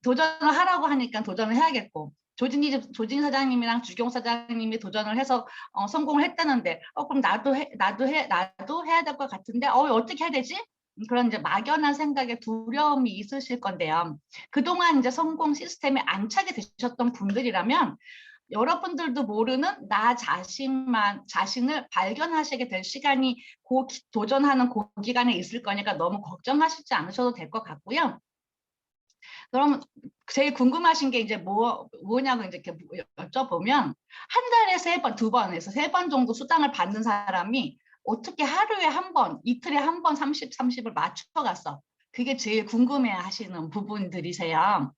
도전을 하라고 하니까 도전을 해야겠고 조진 사장님이랑 주경 사장님이 도전을 해서 성공을 했다는데 그럼 나도 해야 될 것 같은데 어떻게 해야 되지? 그런 이제 막연한 생각에 두려움이 있으실 건데요. 그동안 이제 성공 시스템에 안착이 되셨던 분들이라면 여러분들도 모르는 나 자신을 발견하시게 될 시간이 도전하는 그 기간에 있을 거니까 너무 걱정하시지 않으셔도 될 것 같고요. 그럼 제일 궁금하신 게 이제 뭐냐고 이제 이렇게 여쭤보면 한 달에 3번, 2번에서 3번 정도 수당을 받는 사람이 어떻게 하루에 한 번, 이틀에 한 번 30을 맞춰갔어. 그게 제일 궁금해 하시는 부분들이세요.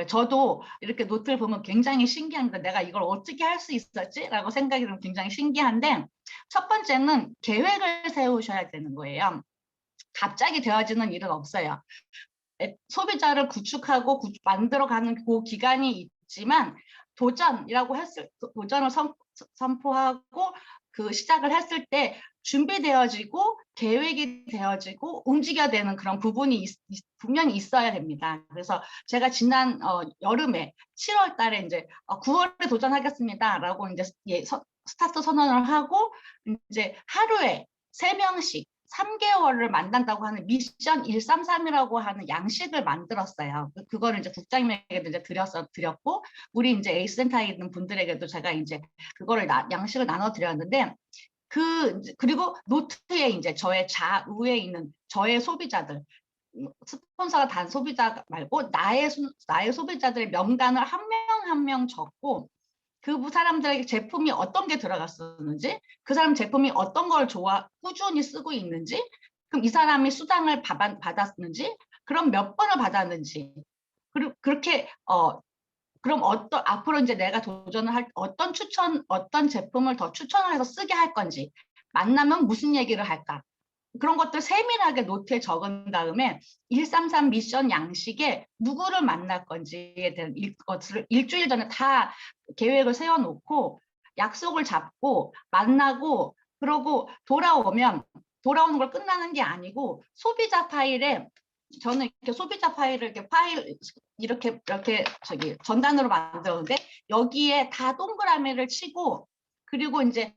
저도 이렇게 노트를 보면 굉장히 신기한 거 내가 이걸 어떻게 할 수 있었지? 라고 생각이 들면 굉장히 신기한데 첫 번째는 계획을 세우셔야 되는 거예요. 갑자기 되어지는 일은 없어요. 소비자를 구축하고 만들어가는 그 기간이 있지만 도전을 선포하고 그 시작을 했을 때 준비되어지고 계획이 되어지고 움직여야 되는 그런 부분이 분명히 있어야 됩니다. 그래서 제가 지난 여름에 7월 달에 이제 9월에 도전하겠습니다라고 이제 스타트 선언을 하고 이제 하루에 3명씩 3개월을 만난다고 하는 미션 133이라고 하는 양식을 만들었어요. 그거를 이제 국장님에게도 이제 드렸고, 우리 이제 에이스센터에 있는 분들에게도 제가 이제 그거를 양식을 나눠드렸는데, 그리고 노트에 이제 저의 좌우에 있는 저의 소비자들, 스폰서가 단 소비자 말고 나의 소비자들의 명단을 한 명 한 명 적고 그 사람들에게 제품이 어떤 게 들어갔었는지, 그 사람 제품이 어떤 걸 꾸준히 쓰고 있는지, 그럼 이 사람이 수당을 받았는지, 그럼 몇 번을 받았는지, 그리고 그렇게 그럼 앞으로 이제 내가 도전을 할 어떤 제품을 더 추천을 해서 쓰게 할 건지, 만나면 무슨 얘기를 할까, 그런 것들 세밀하게 노트에 적은 다음에 133 미션 양식에 누구를 만날 건지에 대한 것을 일주일 전에 다 계획을 세워놓고 약속을 잡고 만나고, 그러고 돌아오는 걸 끝나는 게 아니고 소비자 파일에, 저는 이렇게 소비자 파일을 이렇게 저기 전단으로 만들었는데 여기에 다 동그라미를 치고, 그리고 이제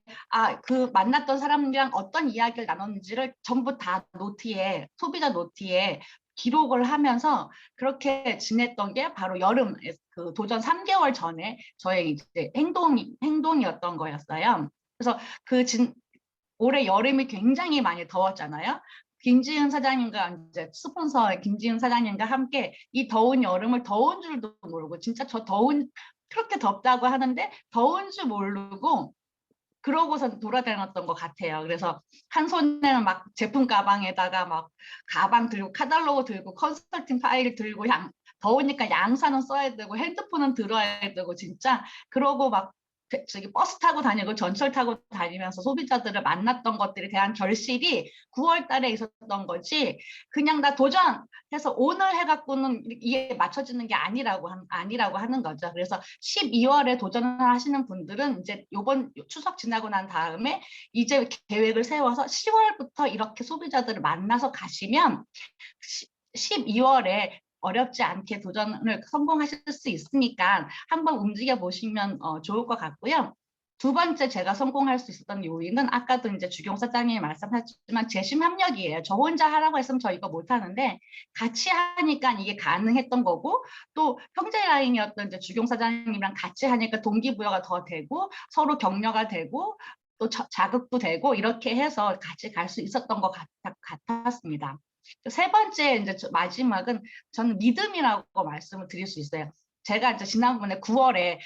그 만났던 사람이랑 어떤 이야기를 나눴는지를 전부 다 소비자 노트에 기록을 하면서 그렇게 지냈던 게 바로 여름, 그 도전 3개월 전에 저의 이제 행동이었던 거였어요. 그래서 올해 여름이 굉장히 많이 더웠잖아요. 김지은 사장님과 이제 스폰서 김지은 사장님과 함께 이 더운 여름을 더운 줄도 모르고, 진짜 그렇게 덥다고 하는데 더운 줄 모르고 그러고서 돌아다녔던 것 같아요. 그래서 한 손에는 막 제품 가방에다가 막 가방 들고 카탈로그 들고 컨설팅 파일 들고 더우니까 양산은 써야 되고 핸드폰은 들어야 되고, 진짜 그러고 막 저기 버스 타고 다니고 전철 타고 다니면서 소비자들을 만났던 것들에 대한 결실이 9월 달에 있었던 거지, 그냥 나 도전해서 오늘 해갖고는 이게 맞춰지는 게 아니라고 하는 거죠. 그래서 12월에 도전을 하시는 분들은 이제 요번 추석 지나고 난 다음에 이제 계획을 세워서 10월부터 이렇게 소비자들을 만나서 가시면 12월에 어렵지 않게 도전을 성공하실 수 있으니까 한번 움직여 보시면 좋을 것 같고요. 두 번째 제가 성공할 수 있었던 요인은 아까도 이제 주경 사장님이 말씀하셨지만 재심 협력이에요. 저 혼자 하라고 했으면 저 이거 못 하는데 같이 하니까 이게 가능했던 거고, 또 형제 라인이었던 이제 주경 사장님이랑 같이 하니까 동기부여가 더 되고 서로 격려가 되고 또 자극도 되고, 이렇게 해서 같이 갈 수 있었던 것 같았습니다. 세 번째, 이제 마지막은 저는 믿음이라고 말씀을 드릴 수 있어요. 제가 이제 지난번에 9월에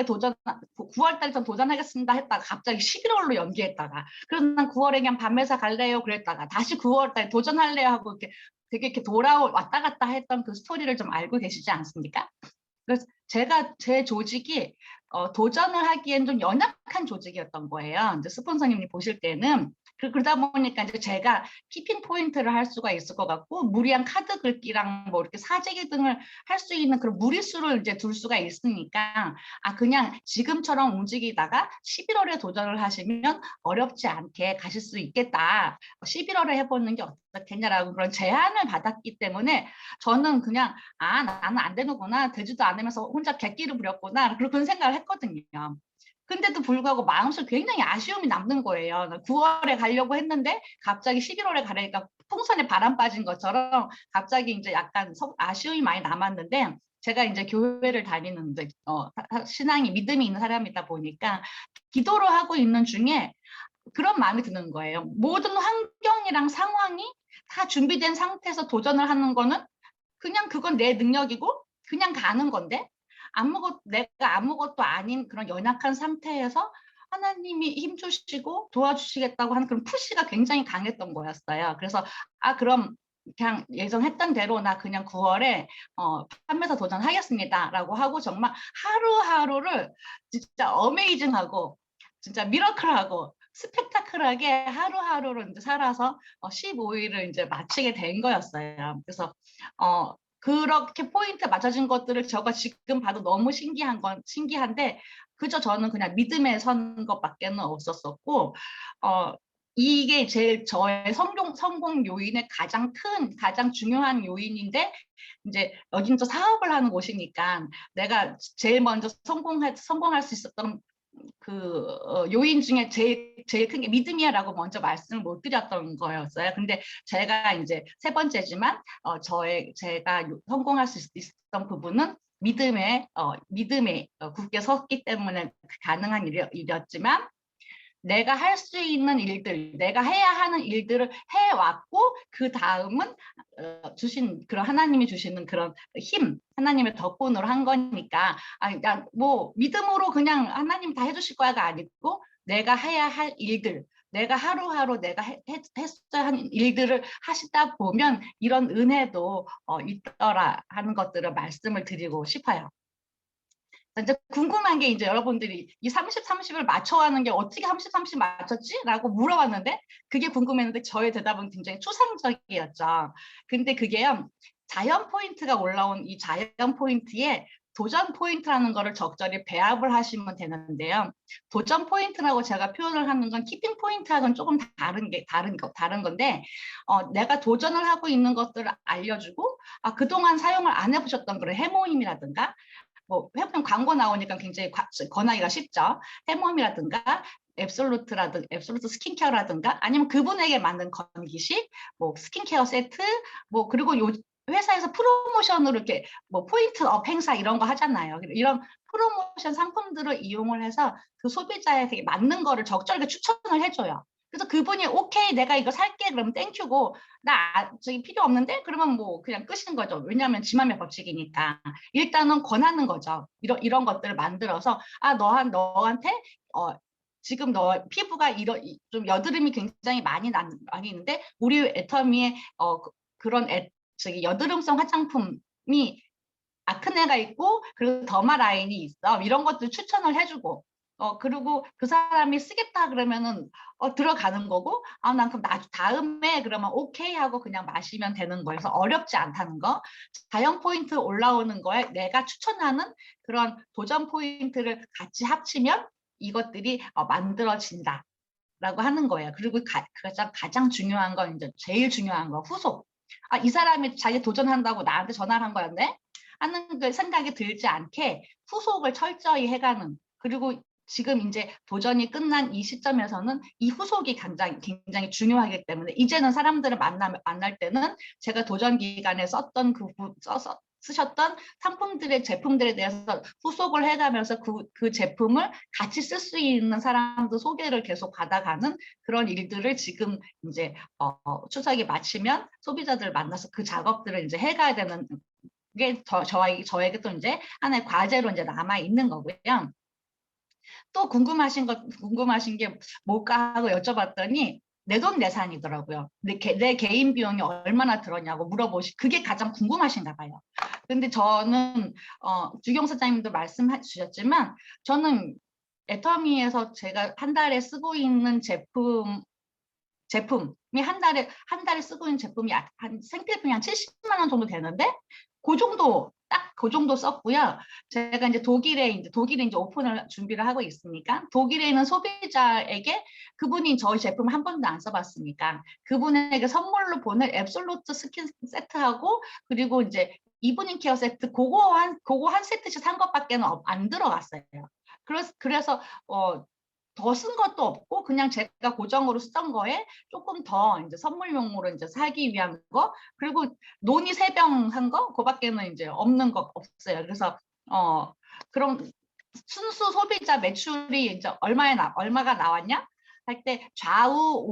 도전, 9월 달에 전 도전하겠습니다 했다가 갑자기 11월로 연기했다가, 그래서 난 9월에 그냥 밤회사 갈래요 그랬다가 다시 9월 달에 도전할래요 하고 이렇게 되게 이렇게 왔다 갔다 했던 그 스토리를 좀 알고 계시지 않습니까? 그래서 제 조직이 도전을 하기엔 좀 연약한 조직이었던 거예요. 이제 스폰서님이 보실 때는. 그러다 보니까 이제 제가 키핑 포인트를 할 수가 있을 것 같고, 무리한 카드 긁기랑 뭐 이렇게 사재기 등을 할 수 있는 그런 무리수를 이제 둘 수가 있으니까, 그냥 지금처럼 움직이다가 11월에 도전을 하시면 어렵지 않게 가실 수 있겠다. 11월에 해보는 게 어떻겠냐라고 그런 제안을 받았기 때문에 저는 그냥 나는 안 되는구나, 되지도 않으면서 혼자 객기를 부렸구나, 그런 생각을 했거든요. 근데도 불구하고 마음속에 굉장히 아쉬움이 남는 거예요. 9월에 가려고 했는데 갑자기 11월에 가려니까 풍선에 바람 빠진 것처럼 갑자기 이제 약간 아쉬움이 많이 남았는데, 제가 이제 교회를 다니는데 신앙이 믿음이 있는 사람이다 보니까 기도를 하고 있는 중에 그런 마음이 드는 거예요. 모든 환경이랑 상황이 다 준비된 상태에서 도전을 하는 거는 그냥 그건 내 능력이고 그냥 가는 건데, 내가 아무것도 아닌 그런 연약한 상태에서 하나님이 힘주시고 도와주시겠다고 하는 그런 푸시가 굉장히 강했던 거였어요. 그래서 그럼 그냥 예정했던 대로 나 그냥 9월에 판매사 도전하겠습니다라고 하고 정말 하루하루를 진짜 어메이징하고 진짜 미러클하고 스펙타클하게 하루하루를 이제 살아서 15일을 이제 마치게 된 거였어요. 그래서 그렇게 포인트 맞춰진 것들을 제가 지금 봐도 너무 신기한데 그저 저는 그냥 믿음에 선 것밖에는 없었었고, 이게 저의 성공 요인의 가장 중요한 요인인데, 이제 여기는 또 사업을 하는 곳이니까 내가 제일 먼저 성공할 수 있었던 요인 중에 제일 큰 게 믿음이야라고 먼저 말씀을 못 드렸던 거였어요. 근데 제가 이제 세 번째지만 제가 성공할 수 있었던 부분은 믿음에 굳게 섰기 때문에 가능한 일이었지만, 내가 할 수 있는 일들, 내가 해야 하는 일들을 해왔고 그 다음은 주신 그런 하나님이 주시는 그런 힘, 하나님의 덕분으로 한 거니까 뭐 믿음으로 그냥 하나님 다 해주실 거야가 아니고 내가 해야 할 일들, 내가 하루하루 내가 했어야 하는 일들을 하시다 보면 이런 은혜도 있더라 하는 것들을 말씀을 드리고 싶어요. 이제 궁금한 게 이제 여러분들이 이 30, 30을 맞춰가는 게 어떻게 30, 30 맞췄지? 라고 물어봤는데 그게 궁금했는데 저의 대답은 굉장히 추상적이었죠. 근데 그게요. 자연 포인트가 올라온 이 자연 포인트에 도전 포인트라는 거를 적절히 배합을 하시면 되는데요. 도전 포인트라고 제가 표현을 하는 건 키핑 포인트하고는 조금 다른 건데 내가 도전을 하고 있는 것들을 알려주고 그동안 사용을 안 해보셨던 그런 해모임이라든가 뭐 해보면 광고 나오니까 굉장히 권하기가 쉽죠. 해모임이라든가 앱솔루트 스킨케어라든가 아니면 그분에게 만든 건기식, 뭐 스킨케어 세트, 뭐 그리고 요 회사에서 프로모션으로 이렇게 뭐 포인트 업 행사 이런 거 하잖아요. 이런 프로모션 상품들을 이용을 해서 그 소비자에게 맞는 거를 적절하게 추천을 해줘요. 그래서 그분이 오케이 내가 이거 살게 그러면 땡큐고 나 저기 필요 없는데 그러면 뭐 그냥 끄시는 거죠. 왜냐하면 지 맘의 법칙이니까. 일단은 권하는 거죠. 이런 것들을 만들어서 너한테 지금 너 피부가 좀 여드름이 굉장히 많이 있는데 우리 애터미에 그런 저기 여드름성 화장품이 아크네가 있고 그리고 더마 라인이 있어. 이런 것들 추천을 해주고 그리고 그 사람이 쓰겠다 그러면은 들어가는 거고 난 그럼 다음에 그러면 오케이 하고 그냥 마시면 되는 거여서 어렵지 않다는 거. 자연 포인트 올라오는 거에 내가 추천하는 그런 도전 포인트를 같이 합치면 이것들이 만들어진다 라고 하는 거예요. 그리고 가장 중요한 건 이제 제일 중요한 거 후속. 이 사람이 자기 도전한다고 나한테 전화를 한 거였네 하는 그 생각이 들지 않게 후속을 철저히 해가는. 그리고 지금 이제 도전이 끝난 이 시점에서는 이 후속이 굉장히 중요하기 때문에 이제는 사람들을 만날 때는 제가 도전 기간에 쓰셨던 상품들의 제품들에 대해서 후속을 해가면서 그 제품을 같이 쓸 수 있는 사람도 소개를 계속 받아가는 그런 일들을 지금 이제 추석이 마치면 소비자들 만나서 그 작업들을 이제 해가야 되는 게 저에게 또 이제 하나의 과제로 이제 남아 있는 거고요. 또 궁금하신 게 뭘까 하고 여쭤봤더니 내돈내산이더라고요. 내 개인 비용이 얼마나 들었냐고 그게 가장 궁금하신가 봐요. 근데 저는 주경 사장님도 말씀해 주셨지만 저는 애터미에서 제가 한 달에 쓰고 있는 제품이 한 달에 쓰고 있는 제품이 한 생필품이 한 70만 원 정도 되는데 딱 그 정도 썼고요. 제가 이제 독일에 이제 오픈을 준비를 하고 있으니까 독일에 있는 소비자에게 그분이 저희 제품 한 번도 안 써봤으니까 그분에게 선물로 보낼 앱솔루트 스킨 세트하고 그리고 이제 이브닝 케어 세트 그거 한 세트씩 산 것밖에는 안 들어갔어요. 그래서 더 쓴 것도 없고 그냥 제가 고정으로 쓰던 거에 조금 더 이제 선물용으로 이제 사기 위한 거 그리고 논이 3병 한 거 그밖에는 이제 없는 거 없어요. 그래서 그럼 순수 소비자 매출이 이제 얼마가 나왔냐 할 때 좌우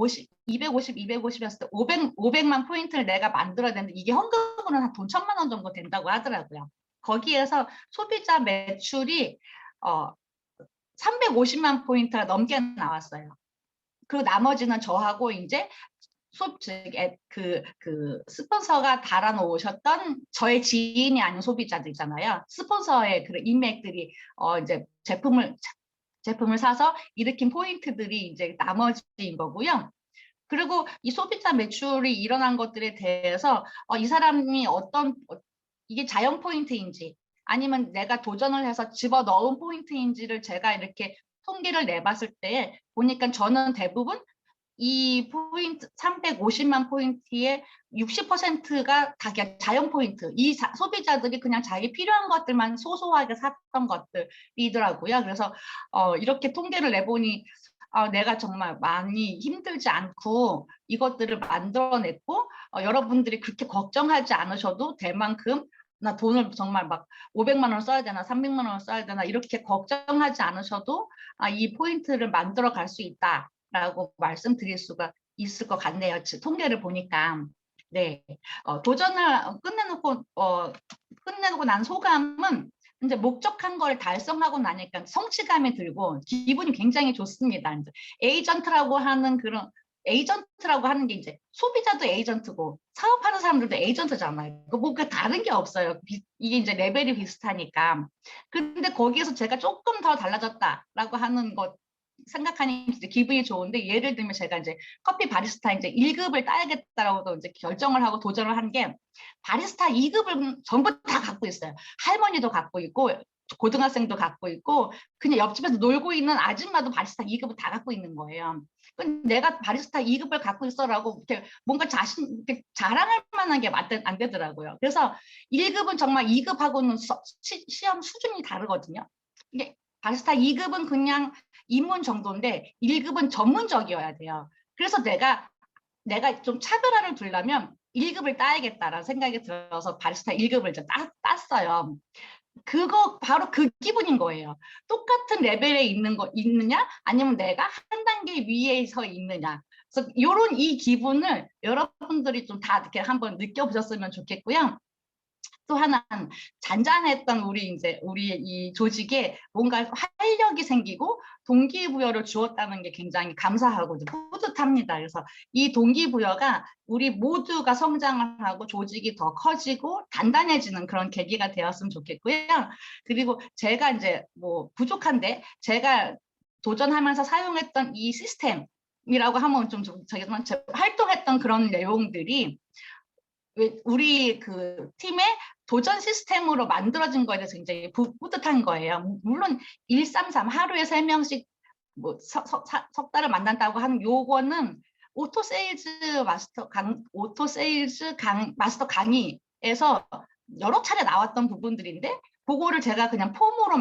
250였을 때 500만 포인트를 내가 만들어야 되는데 이게 헌금으로는 한 돈 1,000만 원 정도 된다고 하더라고요. 거기에서 소비자 매출이 350만 포인트가 넘게 나왔어요. 그리고 나머지는 저하고 이제 그 스폰서가 달아놓으셨던 저의 지인이 아닌 소비자들이잖아요. 스폰서의 그런 인맥들이 이제 제품을 사서 일으킨 포인트들이 이제 나머지인 거고요. 그리고 이 소비자 매출이 일어난 것들에 대해서 이 사람이 이게 자연 포인트인지 아니면 내가 도전을 해서 집어넣은 포인트인지를 제가 이렇게 통계를 내봤을 때 보니까 저는 대부분 이 포인트 350만 포인트의 60%가 다 그냥 자연 포인트. 소비자들이 그냥 자기 필요한 것들만 소소하게 샀던 것들이더라고요. 그래서 이렇게 통계를 내보니 내가 정말 많이 힘들지 않고 이것들을 만들어냈고 여러분들이 그렇게 걱정하지 않으셔도 될 만큼 나 돈을 정말 막 500만 원 써야 되나 300만 원 써야 되나 이렇게 걱정하지 않으셔도 이 포인트를 만들어 갈 수 있다라고 말씀드릴 수가 있을 것 같네요. 통계를 보니까. 네, 도전을 끝내놓고 난 소감은 이제 목적한 걸 달성하고 나니까 성취감이 들고 기분이 굉장히 좋습니다. 이제 에이전트라고 하는 게 이제 소비자도 에이전트고 사업하는 사람들도 에이전트잖아요. 뭔가 다른 게 없어요. 이게 이제 레벨이 비슷하니까. 근데 거기에서 제가 조금 더 달라졌다라고 하는 것 생각하니 이제 기분이 좋은데, 예를 들면 제가 이제 커피 바리스타 이제 1급을 따야겠다라고 이제 결정을 하고 도전을 한 게, 바리스타 2급을 전부 다 갖고 있어요. 할머니도 갖고 있고 고등학생도 갖고 있고 그냥 옆집에서 놀고 있는 아줌마도 바리스타 2급을 다 갖고 있는 거예요. 내가 바리스타 2급을 갖고 있어라고 이렇게 뭔가 이렇게 자랑할 만한 게 안 되더라고요. 그래서 1급은 정말 2급하고는 시험 수준이 다르거든요. 이게 바리스타 2급은 그냥 입문 정도인데 1급은 전문적이어야 돼요. 그래서 내가 좀 차별화를 두려면 1급을 따야겠다라는 생각이 들어서 바리스타 1급을 이제 땄어요. 그거 바로 그 기분인 거예요. 똑같은 레벨에 있느냐 아니면 내가 한 단계 위에서 있느냐. 그래서 이 기분을 여러분들이 좀 다 이렇게 한번 느껴보셨으면 좋겠고요. 또 하나는 잔잔했던 우리 이 조직에 뭔가 활력이 생기고 동기부여를 주었다는 게 굉장히 감사하고 뿌듯합니다. 그래서 이 동기부여가 우리 모두가 성장을 하고 조직이 더 커지고 단단해지는 그런 계기가 되었으면 좋겠고요. 그리고 제가 이제 뭐 부족한데 제가 도전하면서 사용했던 이 시스템이라고 하면 좀 저희가 활동했던 그런 내용들이 우리 그 팀의 도전 시스템으로 만들어진 거에 대해서 굉장히 뿌듯한 거예요. 물론 133 하루에 3명씩 뭐 석 달을 만난다고 하는 요거는 오토세일즈 마스터 강의에서 여러 차례 나왔던 부분들인데, 그거를 제가 그냥 폼으로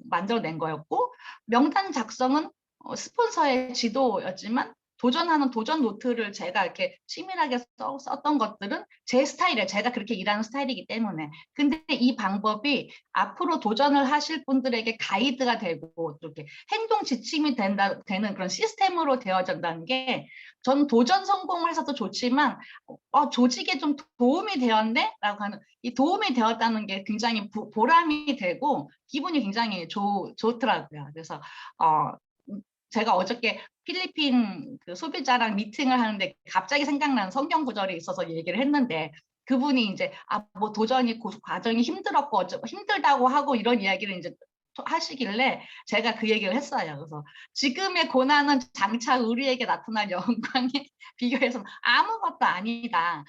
만들어낸 거였고, 명단 작성은 스폰서의 지도였지만 도전하는 도전 노트를 제가 이렇게 치밀하게 썼던 것들은 제 스타일이에요. 제가 그렇게 일하는 스타일이기 때문에. 근데 이 방법이 앞으로 도전을 하실 분들에게 가이드가 되고 이렇게 행동 지침이 되는 그런 시스템으로 되어진다는 게, 전 도전 성공을 해서도 좋지만 조직에 좀 도움이 되었네? 라고 하는, 이 도움이 되었다는 게 굉장히 보람이 되고 기분이 굉장히 좋더라고요. 그래서 제가 어저께 필리핀 그 소비자랑 미팅을 하는데 갑자기 생각나는 성경 구절이 있어서 얘기를 했는데, 그분이 이제 뭐 도전이 과정이 힘들었고 힘들다고 하고 이런 이야기를 이제 하시길래 제가 그 얘기를 했어요. 그래서 지금의 고난은 장차 우리에게 나타날 영광에 비교해서 아무것도 아니다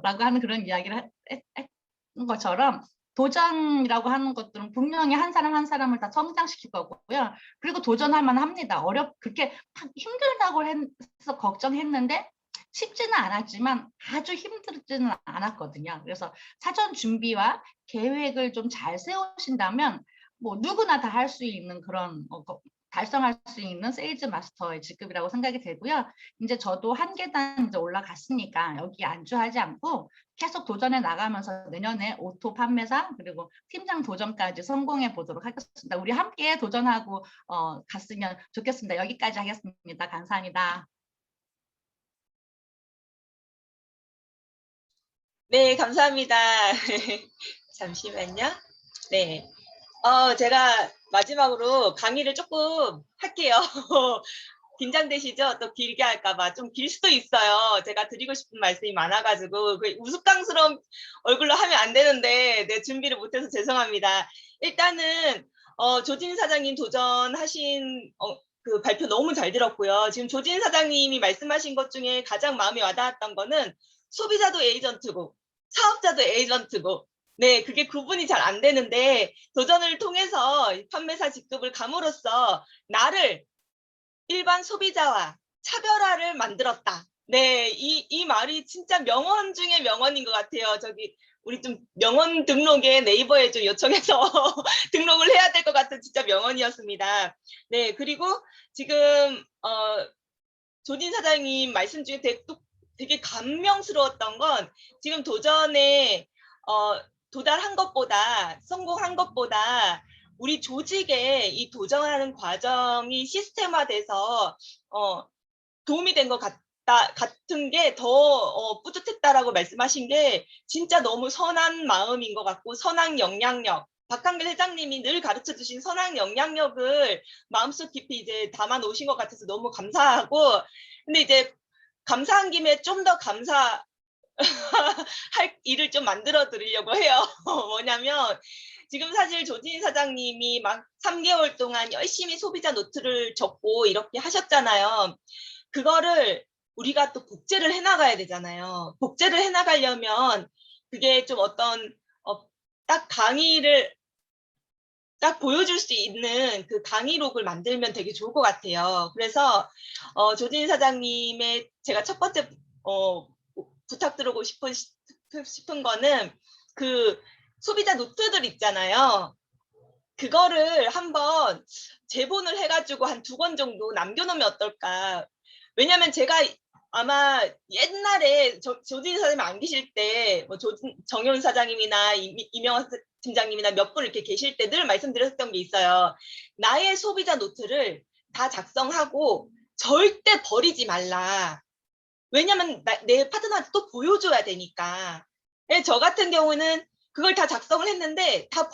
라고 하는 그런 이야기를 했던 것처럼, 도전이라고 하는 것들은 분명히 한 사람 한 사람을 다 성장시킬 거고요. 그리고 도전할 만합니다. 그렇게 힘들다고 해서 걱정했는데 쉽지는 않았지만 아주 힘들지는 않았거든요. 그래서 사전 준비와 계획을 좀 잘 세우신다면 뭐 누구나 다 할 수 있는 그런 달성할 수 있는 세일즈 마스터의 직급이라고 생각이 되고요. 이제 저도 한 계단 이제 올라갔으니까 여기 안주하지 않고 계속 도전해 나가면서 내년에 오토 판매사 그리고 팀장 도전까지 성공해 보도록 하겠습니다. 우리 함께 도전하고 갔으면 좋겠습니다. 여기까지 하겠습니다. 감사합니다. 네, 감사합니다. 잠시만요. 네. 제가 마지막으로 강의를 조금 할게요. 긴장되시죠? 또 길게 할까봐. 좀 길 수도 있어요. 제가 드리고 싶은 말씀이 많아가지고 우스꽝스러운 얼굴로 하면 안 되는데 준비를 못해서 죄송합니다. 일단은 조진 사장님 도전하신 그 발표 너무 잘 들었고요. 지금 조진 사장님이 말씀하신 것 중에 가장 마음에 와닿았던 거는 소비자도 에이전트고 사업자도 에이전트고, 네, 그게 구분이 잘 안 되는데 도전을 통해서 판매사 직급을 감으로써 나를 일반 소비자와 차별화를 만들었다. 네, 이 말이 진짜 명언 중에 명언인 것 같아요. 우리 좀 명언 등록에 네이버에 좀 요청해서 등록을 해야 될 것 같은 진짜 명언이었습니다. 네, 그리고 지금 조진 사장님 말씀 중에 되게 감명스러웠던 건, 지금 도전에 도달한 것보다, 성공한 것보다 우리 조직에 이 도전하는 과정이 시스템화돼서 도움이 된 것 같은 게 더 뿌듯했다라고 말씀하신 게 진짜 너무 선한 마음인 것 같고, 선한 영향력, 박한길 회장님이 늘 가르쳐 주신 선한 영향력을 마음속 깊이 이제 담아 놓으신 것 같아서 너무 감사하고, 근데 이제 감사한 김에 좀 더 감사 할 일을 좀 만들어 드리려고 해요. 뭐냐면 지금 사실 조진희 사장님이 막 3개월 동안 열심히 소비자 노트를 적고 이렇게 하셨잖아요. 그거를 우리가 또 복제를 해나가야 되잖아요. 복제를 해나가려면 그게 좀 어떤 딱 강의를 딱 보여줄 수 있는 그 강의록을 만들면 되게 좋을 것 같아요. 그래서 조진희 사장님의 제가 첫 번째 부탁드리고 싶은 거는 그 소비자 노트들 있잖아요. 그거를 한번 제본을 해가지고 한 2권 정도 남겨놓으면 어떨까. 왜냐면 제가 아마 옛날에 조진희 사장님 안 계실 때 뭐 정효은 사장님이나 이명환 팀장님이나 몇 분 이렇게 계실 때 늘 말씀드렸던 게 있어요. 나의 소비자 노트를 다 작성하고 절대 버리지 말라. 왜냐면 내 파트너한테 또 보여줘야 되니까. 저 같은 경우는 그걸 다 작성을 했는데 다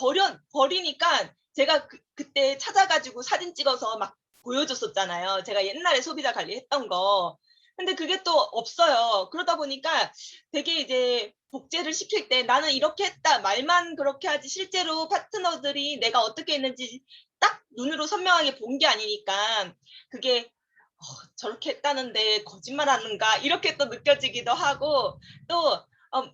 버리니까 제가 그때 찾아가지고 사진 찍어서 막 보여줬었잖아요. 제가 옛날에 소비자 관리했던 거. 근데 그게 또 없어요. 그러다 보니까 되게 이제 복제를 시킬 때 나는 이렇게 했다 말만 그렇게 하지 실제로 파트너들이 내가 어떻게 했는지 딱 눈으로 선명하게 본 게 아니니까 그게 저렇게 했다는데 거짓말하는가 이렇게 또 느껴지기도 하고 또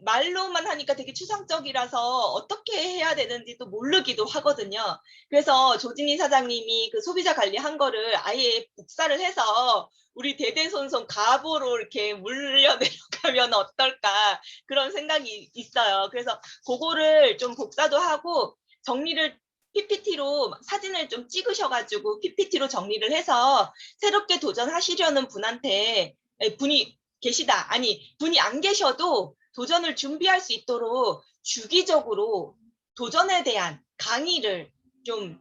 말로만 하니까 되게 추상적이라서 어떻게 해야 되는지 또 모르기도 하거든요. 그래서 조진희 사장님이 그 소비자 관리한 거를 아예 복사를 해서 우리 대대손손 가보로 이렇게 물려내려가면 어떨까 그런 생각이 있어요. 그래서 그거를 좀 복사도 하고 정리를 PPT로 사진을 좀 찍으셔가지고 PPT로 정리를 해서 새롭게 도전하시려는 분이 계시다. 아니, 분이 안 계셔도 도전을 준비할 수 있도록 주기적으로 도전에 대한 강의를 좀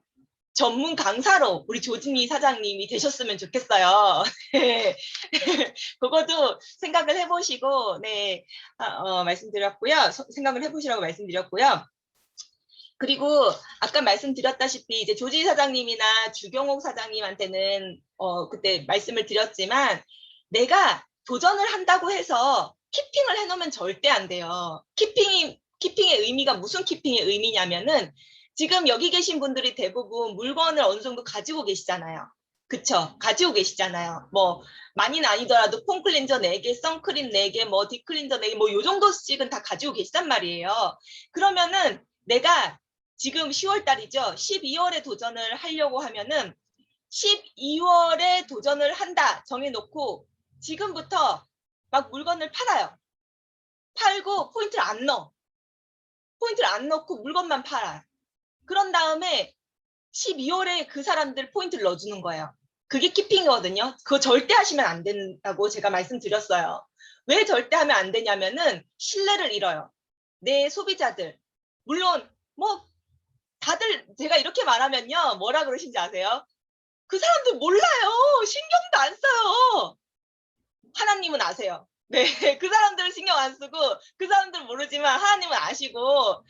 전문 강사로 우리 조진희 사장님이 되셨으면 좋겠어요. 그것도 생각을 해보시고, 네, 말씀드렸고요. 생각을 해보시라고 말씀드렸고요. 그리고 아까 말씀드렸다시피 이제 조지 사장님이나 주경옥 사장님한테는 그때 말씀을 드렸지만 내가 도전을 한다고 해서 키핑을 해놓으면 절대 안 돼요. 키핑의 의미가 무슨 키핑의 의미냐면은 지금 여기 계신 분들이 대부분 물건을 어느 정도 가지고 계시잖아요. 그쵸? 가지고 계시잖아요. 뭐 많이는 아니더라도 폼 클렌저 4개, 선크림 4개, 뭐 딥클렌저 4개, 뭐 요 정도씩은 다 가지고 계시단 말이에요. 그러면은 내가 지금 10월 달이죠. 12월에 도전을 하려고 하면은 12월에 도전을 한다 정해놓고 지금부터 막 물건을 팔아요. 팔고 포인트를 안 넣어. 포인트를 안 넣고 물건만 팔아요. 그런 다음에 12월에 그 사람들 포인트를 넣어주는 거예요. 그게 키핑이거든요. 그거 절대 하시면 안 된다고 제가 말씀드렸어요. 왜 절대 하면 안 되냐면은 신뢰를 잃어요. 내 소비자들. 물론 뭐 다들 제가 이렇게 말하면요. 뭐라 그러신지 아세요? 그 사람들 몰라요. 신경도 안 써요. 하나님은 아세요. 네, 그 사람들은 신경 안 쓰고 그 사람들은 모르지만 하나님은 아시고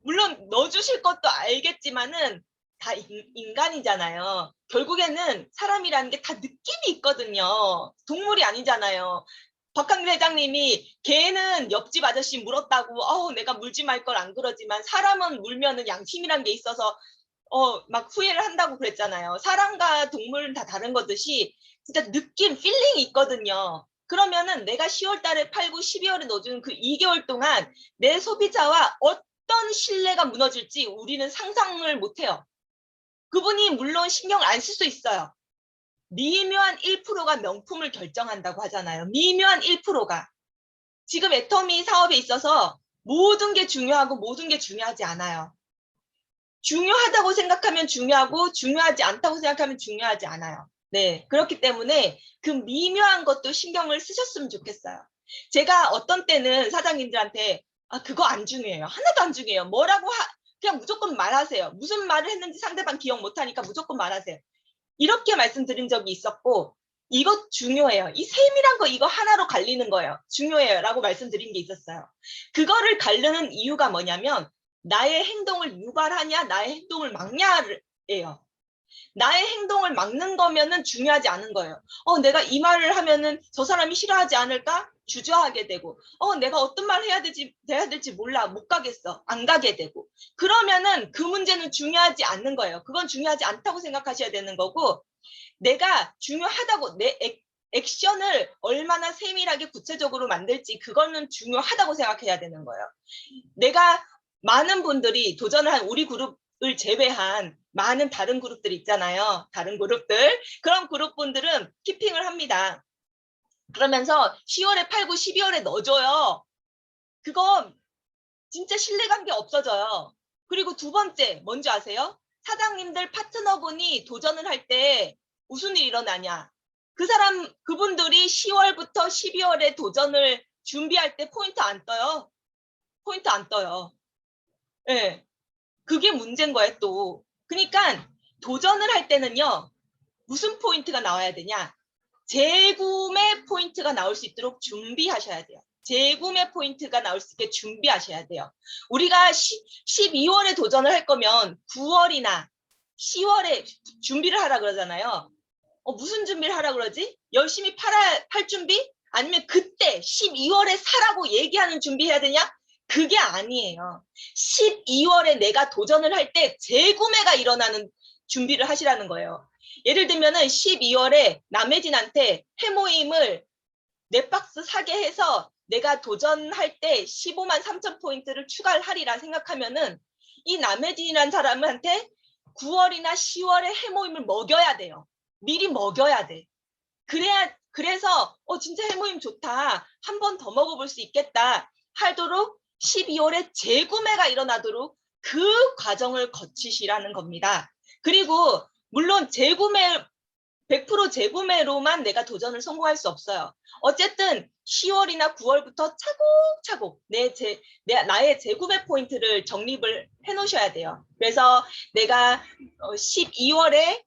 물론 넣어주실 것도 알겠지만은 다 인간이잖아요. 결국에는 사람이라는 게 다 느낌이 있거든요. 동물이 아니잖아요. 박한길 회장님이 개는 옆집 아저씨 물었다고 내가 물지 말 걸 안 그러지만 사람은 물면은 양심이란 게 있어서 막 후회를 한다고 그랬잖아요. 사람과 동물은 다 다른 거듯이 진짜 느낌, 필링이 있거든요. 그러면은 내가 10월 달에 팔고 12월에 넣어주는 그 2개월 동안 내 소비자와 어떤 신뢰가 무너질지 우리는 상상을 못해요. 그분이 물론 신경을 안 쓸 수 있어요. 미묘한 1%가 명품을 결정한다고 하잖아요. 미묘한 1%가. 지금 애터미 사업에 있어서 모든 게 중요하고 모든 게 중요하지 않아요. 중요하다고 생각하면 중요하고 중요하지 않다고 생각하면 중요하지 않아요. 네, 그렇기 때문에 그 미묘한 것도 신경을 쓰셨으면 좋겠어요. 제가 어떤 때는 사장님들한테 그거 안 중요해요. 하나도 안 중요해요. 뭐라고 그냥 무조건 말하세요. 무슨 말을 했는지 상대방 기억 못하니까 무조건 말하세요. 이렇게 말씀드린 적이 있었고, 이거 중요해요. 이 셈이란 거 이거 하나로 갈리는 거예요. 중요해요. 라고 말씀드린 게 있었어요. 그거를 가르는 이유가 뭐냐면 나의 행동을 유발하냐 나의 행동을 막냐예요. 나의 행동을 막는 거면은 중요하지 않은 거예요. 내가 이 말을 하면은 저 사람이 싫어하지 않을까? 주저하게 되고, 내가 어떤 말을 해야 될지 몰라. 못 가겠어. 안 가게 되고. 그러면은 그 문제는 중요하지 않는 거예요. 그건 중요하지 않다고 생각하셔야 되는 거고, 내가 중요하다고 내 액션을 얼마나 세밀하게 구체적으로 만들지 그거는 중요하다고 생각해야 되는 거예요. 내가 많은 분들이 도전을 한 우리 그룹을 제외한 많은 다른 그룹들 있잖아요. 다른 그룹들. 그런 그룹분들은 키핑을 합니다. 그러면서 10월에 팔고 12월에 넣어줘요. 그건 진짜 신뢰관계 없어져요. 그리고 두 번째, 뭔지 아세요? 사장님들 파트너분이 도전을 할 때 무슨 일이 일어나냐? 그분들이 10월부터 12월에 도전을 준비할 때 포인트 안 떠요. 포인트 안 떠요. 예. 그게 문제인 거예요, 또. 그러니까 도전을 할 때는요, 무슨 포인트가 나와야 되냐? 재구매 포인트가 나올 수 있도록 준비하셔야 돼요. 재구매 포인트가 나올 수 있게 준비하셔야 돼요. 우리가 12월에 도전을 할 거면 9월이나 10월에 준비를 하라 그러잖아요. 무슨 준비를 하라 그러지? 열심히 팔 준비? 아니면 그때 12월에 사라고 얘기하는 준비해야 되냐? 그게 아니에요. 12월에 내가 도전을 할 때 재구매가 일어나는 준비를 하시라는 거예요. 예를 들면은 12월에 남혜진한테 해모임을 4박스 사게 해서 내가 도전할 때 15만 3천 포인트를 추가를 하리라 생각하면은 이 남혜진이라는 사람한테 9월이나 10월에 해모임을 먹여야 돼요. 미리 먹여야 돼. 그래서 진짜 해모임 좋다. 한 번 더 먹어볼 수 있겠다 하도록 12월에 재구매가 일어나도록 그 과정을 거치시라는 겁니다. 그리고 물론 100% 재구매로만 내가 도전을 성공할 수 없어요. 어쨌든 10월이나 9월부터 차곡차곡 나의 재구매 포인트를 정립을 해놓으셔야 돼요. 그래서 내가 12월에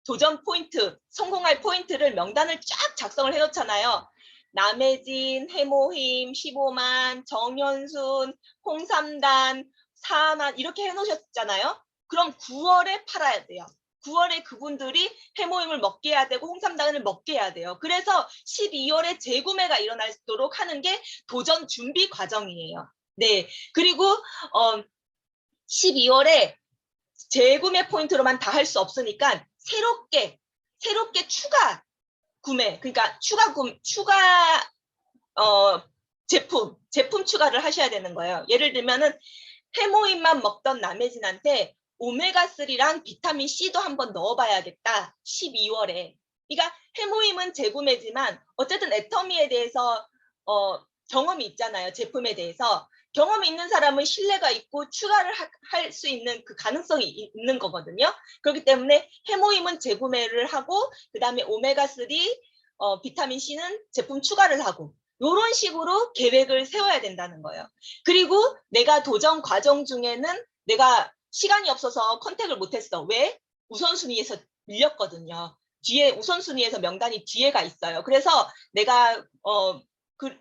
도전 포인트, 성공할 포인트를 명단을 쫙 작성을 해놓잖아요. 남혜진, 해모힘, 15만, 정현순, 홍삼단, 4만 이렇게 해놓으셨잖아요. 그럼 9월에 팔아야 돼요. 9월에 그분들이 해모임을 먹게 해야 되고 홍삼단을 먹게 해야 돼요. 그래서 12월에 재구매가 일어나도록 하는 게 도전 준비 과정이에요. 네. 그리고 12월에 재구매 포인트로만 다 할 수 없으니까 새롭게 추가 구매, 그러니까 추가 제품 추가를 하셔야 되는 거예요. 예를 들면은 해모임만 먹던 남혜진한테 오메가3랑 비타민 C도 한번 넣어봐야겠다. 12월에. 그러니까 해모임은 재구매지만 어쨌든 애터미에 대해서 경험이 있잖아요. 제품에 대해서. 경험이 있는 사람은 신뢰가 있고 추가를 할 수 있는 그 가능성이 있는 거거든요. 그렇기 때문에 해모임은 재구매를 하고 그다음에 오메가3, 비타민 C는 제품 추가를 하고 이런 식으로 계획을 세워야 된다는 거예요. 그리고 내가 도전 과정 중에는 내가 시간이 없어서 컨택을 못했어. 왜? 우선순위에서 밀렸거든요. 뒤에 우선순위에서 명단이 뒤에가 있어요. 그래서 내가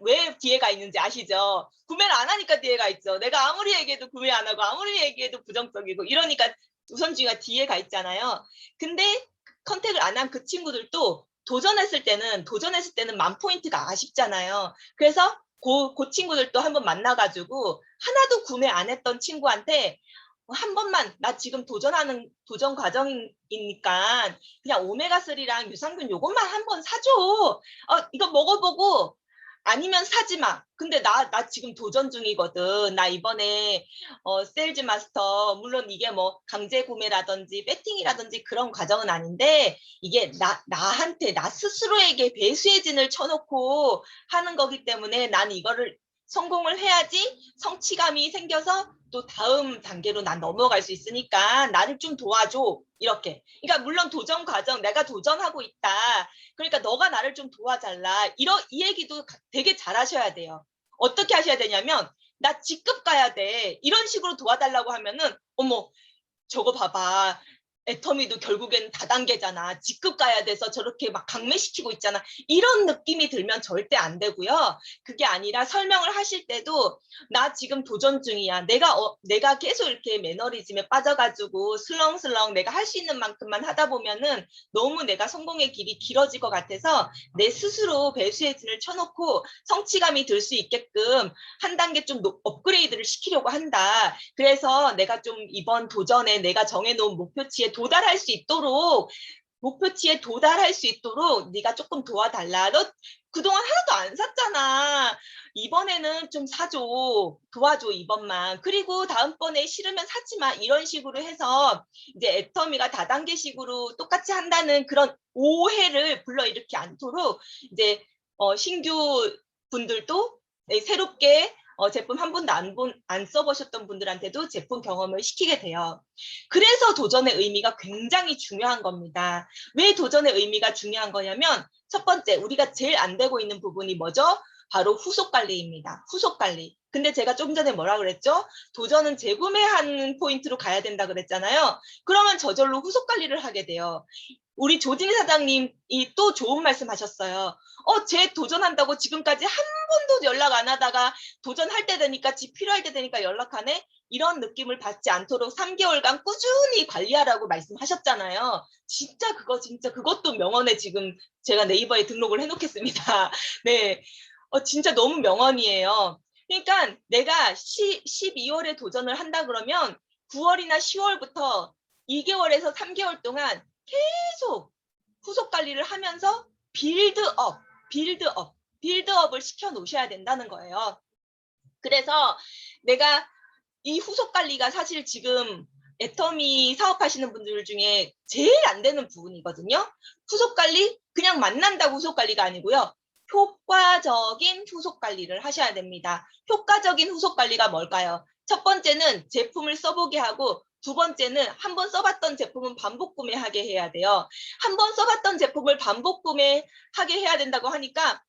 왜 뒤에가 있는지 아시죠? 구매를 안 하니까 뒤에가 있죠. 내가 아무리 얘기해도 구매 안 하고 아무리 얘기해도 부정적이고 이러니까 우선순위가 뒤에가 있잖아요. 근데 컨택을 안 한 그 친구들도 도전했을 때는 10,000포인트가 아쉽잖아요. 그래서 그 친구들도 한번 만나가지고 하나도 구매 안 했던 친구한테 한 번만 나 지금 도전 과정이니까 그냥 오메가3랑 유산균 요것만 한번 사줘. 이거 먹어보고 아니면 사지 마. 근데 나 지금 도전 중이거든. 나 이번에 세일즈 마스터 물론 이게 뭐 강제 구매라든지 배팅이라든지 그런 과정은 아닌데 이게 나한테 나 스스로에게 배수의 진을 쳐놓고 하는 거기 때문에 난 이거를 성공을 해야지 성취감이 생겨서 또 다음 단계로 난 넘어갈 수 있으니까 나를 좀 도와줘. 이렇게. 그러니까 물론 도전 과정 내가 도전하고 있다. 그러니까 너가 나를 좀 도와달라. 이 얘기도 되게 잘하셔야 돼요. 어떻게 하셔야 되냐면 나 직급 가야 돼. 이런 식으로 도와달라고 하면은 어머 저거 봐봐. 애터미도 결국엔 다단계잖아. 직급 가야 돼서 저렇게 막 강매시키고 있잖아. 이런 느낌이 들면 절대 안 되고요. 그게 아니라 설명을 하실 때도 나 지금 도전 중이야. 내가 계속 이렇게 매너리즘에 빠져가지고 슬렁슬렁 내가 할 수 있는 만큼만 하다 보면은 너무 내가 성공의 길이 길어질 것 같아서 내 스스로 배수의 진을 쳐놓고 성취감이 들 수 있게끔 한 단계 좀 업그레이드를 시키려고 한다. 그래서 내가 좀 이번 도전에 내가 정해놓은 목표치에 도달할 수 있도록 네가 조금 도와달라. 너 그동안 하나도 안 샀잖아. 이번에는 좀 사줘. 도와줘 이번만. 그리고 다음번에 싫으면 사지 마. 이런 식으로 해서 이제 애터미가 다단계식으로 똑같이 한다는 그런 오해를 불러일으키지 않도록 이제 신규 분들도 새롭게 제품 한 번도 안 써보셨던 분들한테도 제품 경험을 시키게 돼요. 그래서 도전의 의미가 굉장히 중요한 겁니다. 왜 도전의 의미가 중요한 거냐면 첫 번째, 우리가 제일 안 되고 있는 부분이 뭐죠? 바로 후속 관리입니다. 후속 관리. 근데 제가 조금 전에 뭐라 그랬죠? 도전은 재구매하는 포인트로 가야 된다 그랬잖아요. 그러면 저절로 후속 관리를 하게 돼요. 우리 조진희 사장님이 또 좋은 말씀 하셨어요. 쟤 도전한다고 지금까지 한 번도 연락 안 하다가 도전할 때 되니까, 집 필요할 때 되니까 연락하네? 이런 느낌을 받지 않도록 3개월간 꾸준히 관리하라고 말씀하셨잖아요. 진짜 그것도 명언에 지금 제가 네이버에 등록을 해놓겠습니다. 네. 진짜 너무 명언이에요. 그러니까 내가 12월에 도전을 한다 그러면 9월이나 10월부터 2개월에서 3개월 동안 계속 후속 관리를 하면서 빌드업을 시켜 놓으셔야 된다는 거예요. 그래서 내가 이 후속 관리가 사실 지금 애터미 사업하시는 분들 중에 제일 안 되는 부분이거든요. 후속 관리, 그냥 만난다고 후속 관리가 아니고요. 효과적인 후속 관리를 하셔야 됩니다. 효과적인 후속 관리가 뭘까요? 첫 번째는 제품을 써보게 하고, 두 번째는 한 번 써봤던 제품은 반복 구매하게 해야 돼요. 한 번 써봤던 제품을 반복 구매하게 해야 된다고 하니까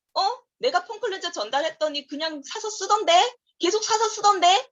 내가 폼클렌저 전달했더니 그냥 사서 쓰던데? 계속 사서 쓰던데?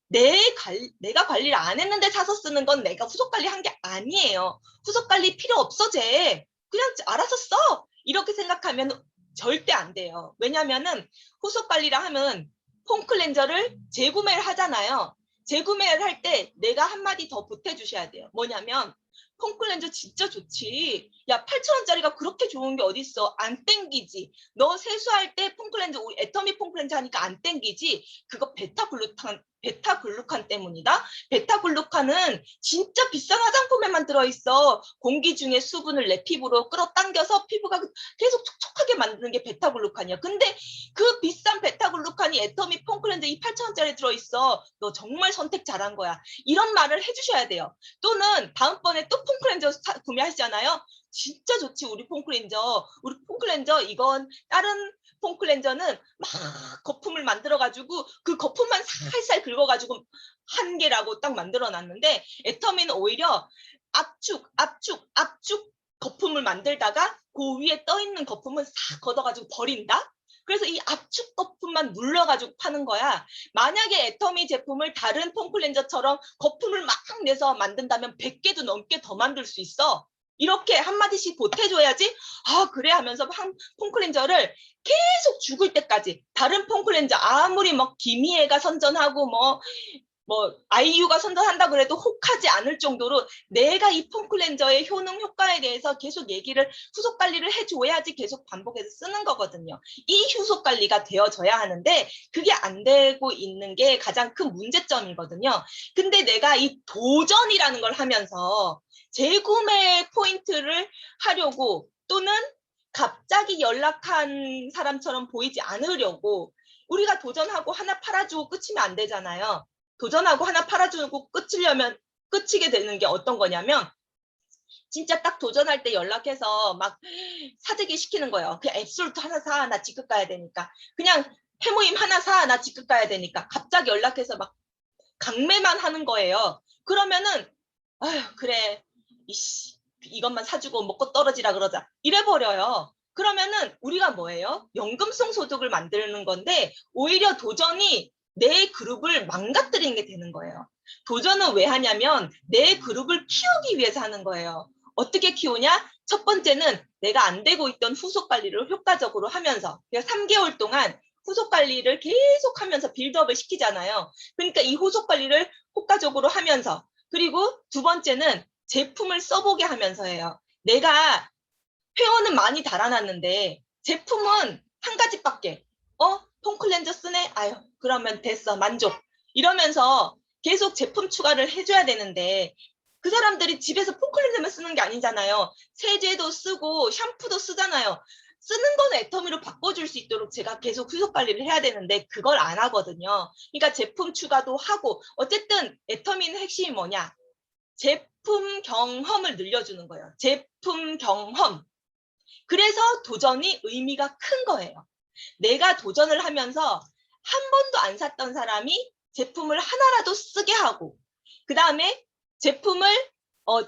내가 관리를 안 했는데 사서 쓰는 건 내가 후속 관리 한 게 아니에요. 후속 관리 필요 없어, 쟤. 그냥 알아서 써. 이렇게 생각하면 절대 안 돼요. 왜냐면은 후속 관리라 하면 폼클렌저를 재구매를 하잖아요. 재구매를 할 때 내가 한마디 더 보태주셔야 돼요. 뭐냐면 폼클렌저 진짜 좋지. 야, 8,000원짜리가 그렇게 좋은 게 어딨어. 안 땡기지. 너 세수할 때 폼클렌저, 우리 애터미 폼클렌저 하니까 안 땡기지. 그거 베타글루칸 때문이다. 베타글루칸은 진짜 비싼 화장품에만 들어있어. 공기 중에 수분을 내 피부로 끌어당겨서 피부가 계속 촉촉하게 만드는 게 베타글루칸이야. 근데 그 비싼 베타글루칸이 애터미 폼클렌저 이 8,000원짜리 들어있어. 너 정말 선택 잘한 거야. 이런 말을 해주셔야 돼요. 또는 다음번에 또 폼클렌저 구매하시잖아요. 진짜 좋지, 우리 폼클렌저 이건 다른 폼클렌저는 막 거품을 만들어가지고 그 거품만 살살 긁어가지고 한 개라고 딱 만들어놨는데, 애터미는 오히려 압축 거품을 만들다가 그 위에 떠있는 거품은 싹 걷어가지고 버린다? 그래서 이 압축 거품만 눌러가지고 파는 거야. 만약에 애터미 제품을 다른 폼클렌저처럼 거품을 막 내서 만든다면 100개도 넘게 더 만들 수 있어. 이렇게 한마디씩 보태줘야지, 그래 하면서 폼클렌저를 계속 죽을 때까지, 다른 폼클렌저 아무리 뭐 김희애가 선전하고 뭐 아이유가 선전한다 그래도 혹하지 않을 정도로 내가 이 폼클렌저의 효과에 대해서 계속 후속 관리를 해줘야지 계속 반복해서 쓰는 거거든요. 이 후속 관리가 되어져야 하는데 그게 안 되고 있는 게 가장 큰 문제점이거든요. 근데 내가 이 도전이라는 걸 하면서 재구매 포인트를 하려고, 또는 갑자기 연락한 사람처럼 보이지 않으려고, 우리가 도전하고 하나 팔아주고 끝이면 안 되잖아요. 도전하고 하나 팔아주고 끝이게 되는 게 어떤 거냐면, 진짜 딱 도전할 때 연락해서 막 사재기 시키는 거예요. 그냥 앱솔트 하나 사, 나 직급 가야 되니까. 그냥 해모임 하나 사, 나 직급 가야 되니까. 갑자기 연락해서 막 강매만 하는 거예요. 그러면은 그래, 이것만 사주고 먹고 떨어지라 그러자, 이래버려요. 그러면은 우리가 뭐예요? 연금성 소득을 만드는 건데, 오히려 도전이 내 그룹을 망가뜨리는 게 되는 거예요. 도전은 왜 하냐면 내 그룹을 키우기 위해서 하는 거예요. 어떻게 키우냐? 첫 번째는 내가 안 되고 있던 후속 관리를 효과적으로 하면서, 그러니까 3개월 동안 후속 관리를 계속 하면서 빌드업을 시키잖아요. 그러니까 이 후속 관리를 효과적으로 하면서, 그리고 두 번째는 제품을 써보게 하면서 해요. 내가 회원은 많이 달아놨는데 제품은 한 가지밖에, 폼 클렌저 쓰네? 아유, 그러면 됐어, 만족. 이러면서 계속 제품 추가를 해줘야 되는데 그 사람들이 집에서 폼 클렌저만 쓰는 게 아니잖아요. 세제도 쓰고 샴푸도 쓰잖아요. 쓰는 거는 애터미로 바꿔줄 수 있도록 제가 계속 후속 관리를 해야 되는데 그걸 안 하거든요. 그러니까 제품 추가도 하고, 어쨌든 애터미는 핵심이 뭐냐? 제품 경험을 늘려주는 거예요. 제품 경험. 그래서 도전이 의미가 큰 거예요. 내가 도전을 하면서 한 번도 안 샀던 사람이 제품을 하나라도 쓰게 하고, 그 다음에 제품을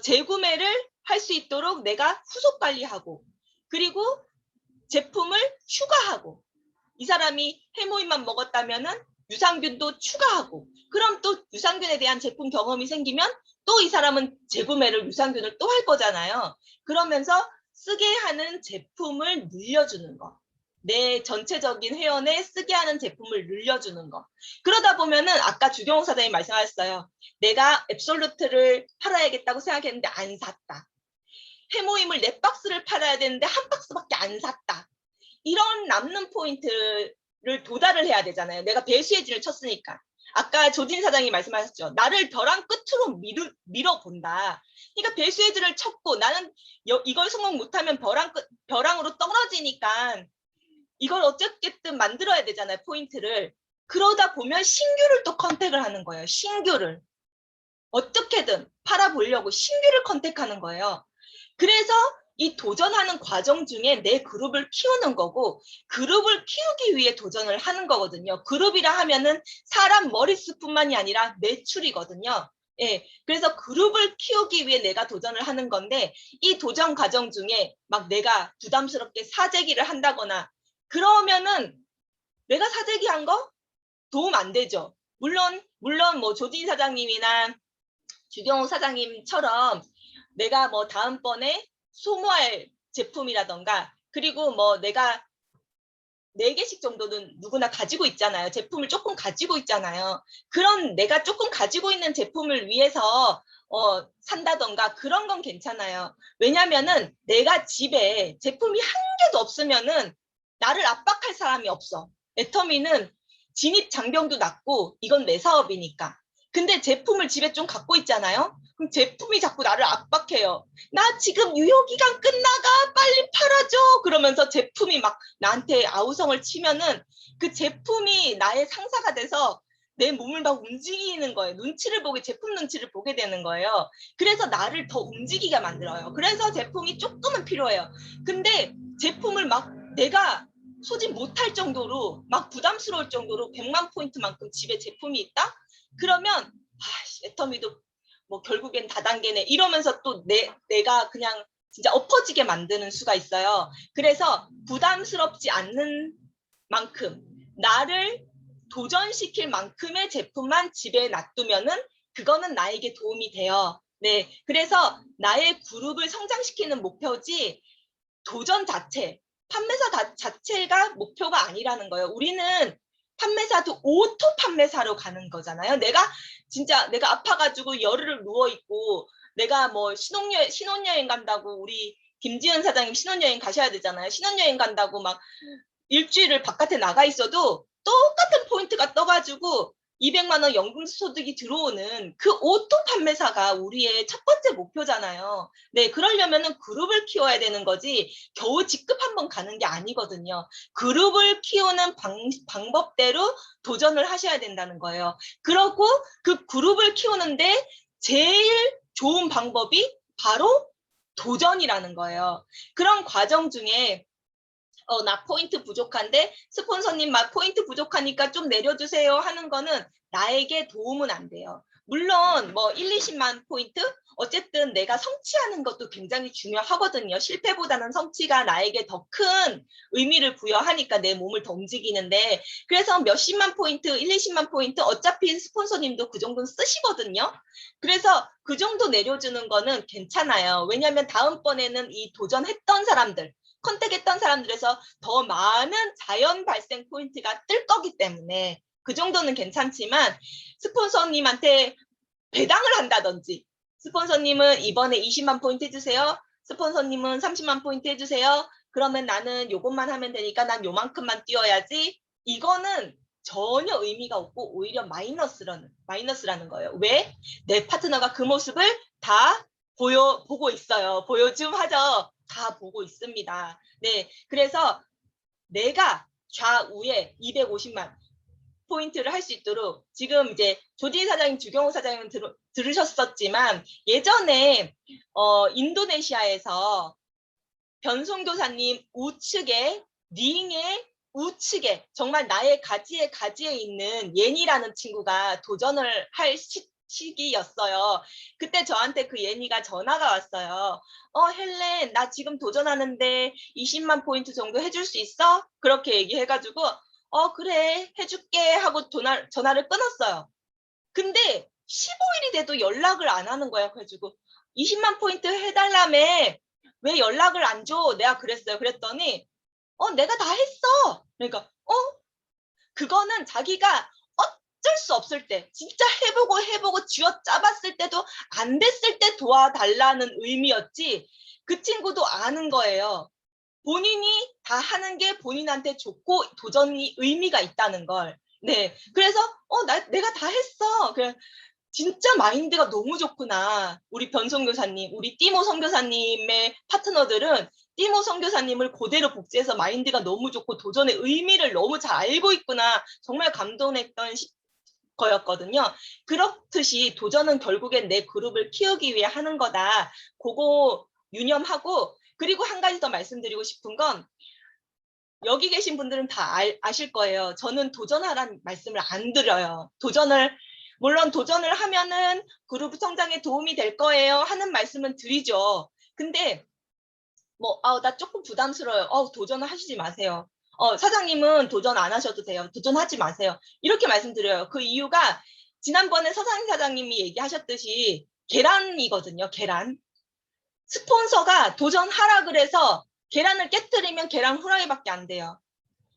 재구매를 할 수 있도록 내가 후속 관리하고, 그리고 제품을 추가하고, 이 사람이 해모임만 먹었다면은 유산균도 추가하고, 그럼 또 유산균에 대한 제품 경험이 생기면 또 이 사람은 재구매를 유산균을 또 할 거잖아요. 그러면서 쓰게 하는 제품을 늘려주는 거. 내 전체적인 회원에 쓰게 하는 제품을 늘려주는 거. 그러다 보면은 아까 주경호 사장님 말씀하셨어요. 내가 앱솔루트를 팔아야겠다고 생각했는데 안 샀다. 해모임을 4박스를 팔아야 되는데 1박스밖에 안 샀다. 이런 남는 포인트를 도달을 해야 되잖아요. 내가 배수의 진을 쳤으니까. 아까 조진 사장이 말씀하셨죠. 나를 벼랑 끝으로 밀어본다. 그러니까 배수의 진을 쳤고 나는 이걸 성공 못하면 벼랑으로 떨어지니까 이걸 어쨌든 만들어야 되잖아요. 포인트를. 그러다 보면 신규를 또 컨택을 하는 거예요. 신규를. 어떻게든 팔아보려고 신규를 컨택하는 거예요. 그래서 이 도전하는 과정 중에 내 그룹을 키우는 거고, 그룹을 키우기 위해 도전을 하는 거거든요. 그룹이라 하면은 사람 머릿수뿐만이 아니라 매출이거든요. 예, 그래서 그룹을 키우기 위해 내가 도전을 하는 건데, 이 도전 과정 중에 막 내가 부담스럽게 사재기를 한다거나 그러면은 내가 사재기한 거 도움 안 되죠. 물론 뭐 조진 사장님이나 주경호 사장님처럼 내가 뭐 다음번에 소모할 제품이라던가, 그리고 뭐 내가 4개씩 정도는 누구나 가지고 있잖아요. 제품을 조금 가지고 있잖아요. 그런 내가 조금 가지고 있는 제품을 위해서 산다던가 그런 건 괜찮아요. 왜냐면은 내가 집에 제품이 한 개도 없으면은 나를 압박할 사람이 없어. 애터미는 진입 장벽도 낮고 이건 내 사업이니까. 근데 제품을 집에 좀 갖고 있잖아요. 그럼 제품이 자꾸 나를 압박해요. 나 지금 유효기간 끝나가, 빨리 팔아줘. 그러면서 제품이 막 나한테 아우성을 치면은 그 제품이 나의 상사가 돼서 내 몸을 막 움직이는 거예요. 제품 눈치를 보게 되는 거예요. 그래서 나를 더 움직이게 만들어요. 그래서 제품이 조금은 필요해요. 근데 제품을 막 내가 소진 못할 정도로 막 부담스러울 정도로 100만 포인트만큼 집에 제품이 있다? 그러면 애터미도 뭐 결국엔 다단계네 이러면서 또 내가 그냥 진짜 엎어지게 만드는 수가 있어요. 그래서 부담스럽지 않는 만큼, 나를 도전시킬 만큼의 제품만 집에 놔두면은 그거는 나에게 도움이 돼요. 네, 그래서 나의 그룹을 성장시키는 목표지 도전 자체, 판매사 자체가 목표가 아니라는 거예요. 우리는 판매사도 오토 판매사로 가는 거잖아요. 내가 아파가지고 열흘을 누워있고, 내가 뭐 신혼여행 간다고, 우리 김지은 사장님 신혼여행 가셔야 되잖아요. 신혼여행 간다고 막 일주일을 바깥에 나가 있어도 똑같은 포인트가 떠가지고 200만 원 연금소득이 들어오는 그 오토 판매사가 우리의 첫 번째 목표잖아요. 네, 그러려면은 그룹을 키워야 되는 거지 겨우 직급 한번 가는 게 아니거든요. 그룹을 키우는 방법대로 도전을 하셔야 된다는 거예요. 그러고 그 그룹을 키우는데 제일 좋은 방법이 바로 도전이라는 거예요. 그런 과정 중에 나 포인트 부족한데 스폰서님 포인트 부족하니까 좀 내려주세요 하는 거는 나에게 도움은 안 돼요. 물론 뭐 1, 20만 포인트? 어쨌든 내가 성취하는 것도 굉장히 중요하거든요. 실패보다는 성취가 나에게 더 큰 의미를 부여하니까 내 몸을 더 움직이는데 그래서 몇십만 포인트, 1, 20만 포인트 어차피 스폰서님도 그 정도는 쓰시거든요. 그래서 그 정도 내려주는 거는 괜찮아요. 왜냐하면 다음번에는 이 도전했던 사람들, 컨택했던 사람들에서 더 많은 자연 발생 포인트가 뜰 거기 때문에 그 정도는 괜찮지만 스폰서님한테 배당을 한다든지 스폰서님은 이번에 20만 포인트 해주세요. 스폰서님은 30만 포인트 해주세요. 그러면 나는 요것만 하면 되니까 난 요만큼만 뛰어야지. 이거는 전혀 의미가 없고 오히려 마이너스라는 거예요. 왜? 내 파트너가 그 모습을 다 보고 있어요. 보여 좀 하죠. 다 보고 있습니다. 네, 그래서 내가 좌우에 250만 포인트를 할 수 있도록 지금 이제 조진희 사장님, 주경호 사장님 들으셨었지만 예전에 인도네시아에서 변송교사님 우측에 링의 우측에 정말 나의 가지에 있는 예니라는 친구가 도전을 할 시기였어요. 그때 저한테 그 예니가 전화가 왔어요. 헬렌, 나 지금 도전하는데 20만 포인트 정도 해줄 수 있어? 그렇게 얘기해가지고 그래, 해줄게 하고 전화를 끊었어요. 근데 15일이 돼도 연락을 안 하는 거야. 그래가지고 20만 포인트 해달라며 왜 연락을 안 줘? 내가 그랬어요. 그랬더니 내가 다 했어. 그러니까 그거는 자기가 어쩔 수 없을 때 진짜 해보고 쥐어짜봤을 때도 안 됐을 때 도와달라는 의미였지 그 친구도 아는 거예요. 본인이 다 하는 게 본인한테 좋고 도전이 의미가 있다는 걸. 네, 그래서 내가 다 했어. 그래, 진짜 마인드가 너무 좋구나. 우리 변선교사님, 우리 띠모 선교사님의 파트너들은 띠모 선교사님을 그대로 복제해서 마인드가 너무 좋고 도전의 의미를 너무 잘 알고 있구나. 정말 감동했던 거였거든요. 그렇듯이 도전은 결국엔 내 그룹을 키우기 위해 하는 거다. 그거 유념하고 그리고 한 가지 더 말씀드리고 싶은 건 여기 계신 분들은 다 아실 거예요. 저는 도전하라는 말씀을 안 드려요. 물론 도전을 하면은 그룹 성장에 도움이 될 거예요 하는 말씀은 드리죠. 근데 나 조금 부담스러워요. 도전을 하시지 마세요. 사장님은 도전 안 하셔도 돼요. 도전하지 마세요. 이렇게 말씀드려요. 그 이유가 지난번에 서상희 사장님이 얘기하셨듯이 계란이거든요. 계란. 스폰서가 도전하라 그래서 계란을 깨뜨리면 계란 후라이밖에 안 돼요.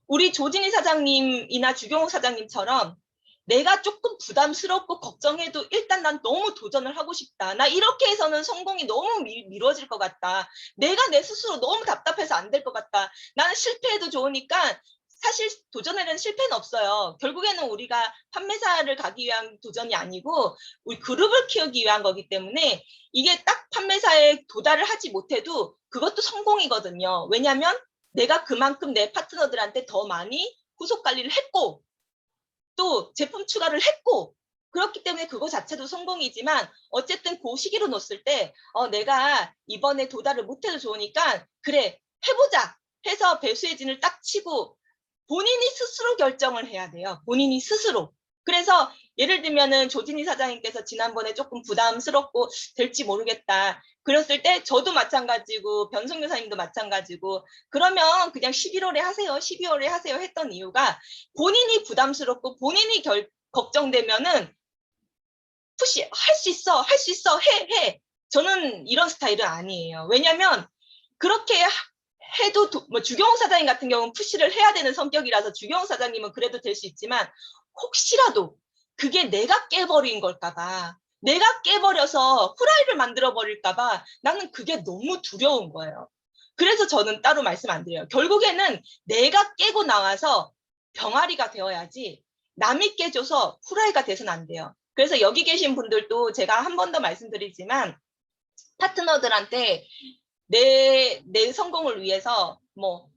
우리 조진희 사장님이나 주경호 사장님처럼 내가 조금 부담스럽고 걱정해도 일단 난 너무 도전을 하고 싶다. 나 이렇게 해서는 성공이 너무 미뤄질 것 같다. 내가 내 스스로 너무 답답해서 안 될 것 같다. 나는 실패해도 좋으니까 사실 도전에는 실패는 없어요. 결국에는 우리가 판매사를 가기 위한 도전이 아니고 우리 그룹을 키우기 위한 거기 때문에 이게 딱 판매사에 도달을 하지 못해도 그것도 성공이거든요. 왜냐하면 내가 그만큼 내 파트너들한테 더 많이 후속 관리를 했고 또 제품 추가를 했고 그렇기 때문에 그거 자체도 성공이지만 어쨌든 그 시기로 놓았을 때 내가 이번에 도달을 못해도 좋으니까 그래 해보자 해서 배수의 진을 딱 치고 본인이 스스로 결정을 해야 돼요. 본인이 스스로. 그래서 예를 들면은 조진희 사장님께서 지난번에 조금 부담스럽고 될지 모르겠다. 그랬을 때 저도 마찬가지고 변성 교사님도 마찬가지고 그러면 그냥 11월에 하세요. 12월에 하세요 했던 이유가 본인이 부담스럽고 본인이 걱정되면은 푸시 할 수 있어 해. 저는 이런 스타일은 아니에요. 왜냐면 그렇게 해도 주경호 사장님 같은 경우는 푸시를 해야 되는 성격이라서 주경호 사장님은 그래도 될 수 있지만 혹시라도 그게 내가 깨버린 걸까봐 내가 깨버려서 후라이를 만들어버릴까봐 나는 그게 너무 두려운 거예요. 그래서 저는 따로 말씀 안 드려요. 결국에는 내가 깨고 나와서 병아리가 되어야지 남이 깨줘서 후라이가 돼서는 안 돼요. 그래서 여기 계신 분들도 제가 한 번 더 말씀드리지만 파트너들한테 내 성공을 위해서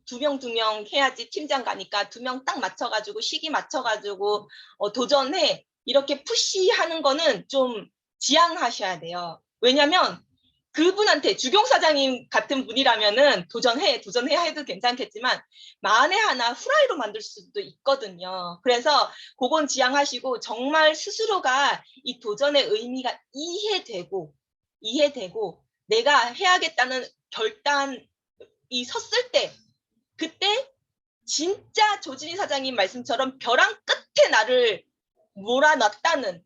두 명 해야지 팀장 가니까 2명 딱 맞춰가지고 시기 맞춰가지고 도전해 이렇게 푸시하는 거는 좀 지양하셔야 돼요. 왜냐면 그분한테 주경 사장님 같은 분이라면은 도전해야 해도 괜찮겠지만 만에 하나 후라이로 만들 수도 있거든요. 그래서 그건 지양하시고 정말 스스로가 이 도전의 의미가 이해되고 내가 해야겠다는 결단이 섰을 때 그때 진짜 조진희 사장님 말씀처럼 벼랑 끝에 나를 몰아놨다는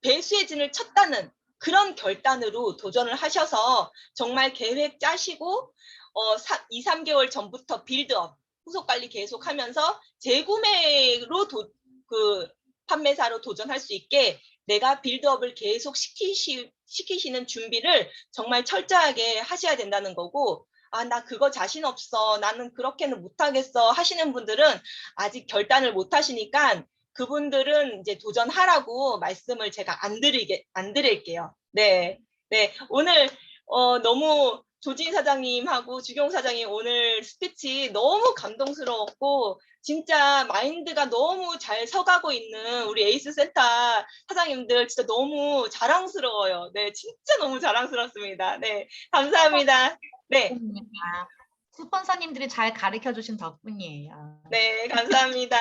배수의 진을 쳤다는 그런 결단으로 도전을 하셔서 정말 계획 짜시고 2, 3개월 전부터 빌드업, 후속 관리 계속하면서 재구매로 판매사로 도전할 수 있게 내가 빌드업을 계속 시키시는 준비를 정말 철저하게 하셔야 된다는 거고, 아, 나 그거 자신 없어. 나는 그렇게는 못하겠어. 하시는 분들은 아직 결단을 못 하시니까 그분들은 이제 도전하라고 말씀을 제가 안 드릴게요. 네. 네. 오늘, 너무 조진희 사장님하고 주경 사장님 오늘 스피치 너무 감동스러웠고, 진짜 마인드가 너무 잘 서가고 있는 우리 에이스 센터 사장님들 진짜 너무 자랑스러워요. 네. 진짜 너무 자랑스럽습니다. 네. 감사합니다. 네. 스폰서님들이 잘 가르쳐 주신 덕분이에요. 네, 감사합니다.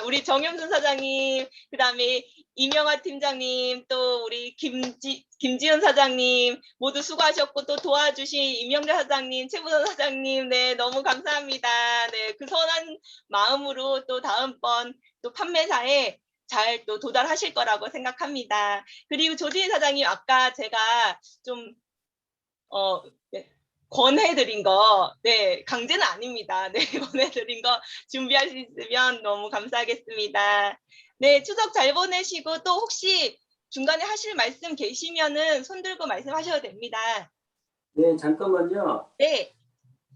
우리 정영순 사장님, 그 다음에 이명아 팀장님, 또 우리 김지은 사장님 모두 수고하셨고, 또 도와주신 임영래 사장님, 최부선 사장님, 네, 너무 감사합니다. 네, 그 선한 마음으로 또 다음번 또 판매사에 잘 또 도달하실 거라고 생각합니다. 그리고 조진희 사장님, 아까 제가 좀, 네, 권해드린 거, 네, 강제는 아닙니다. 네, 권해드린 거 준비할 수 있으면 너무 감사하겠습니다. 네, 추석 잘 보내시고 또 혹시 중간에 하실 말씀 계시면은 손 들고 말씀하셔도 됩니다. 네, 잠깐만요. 네,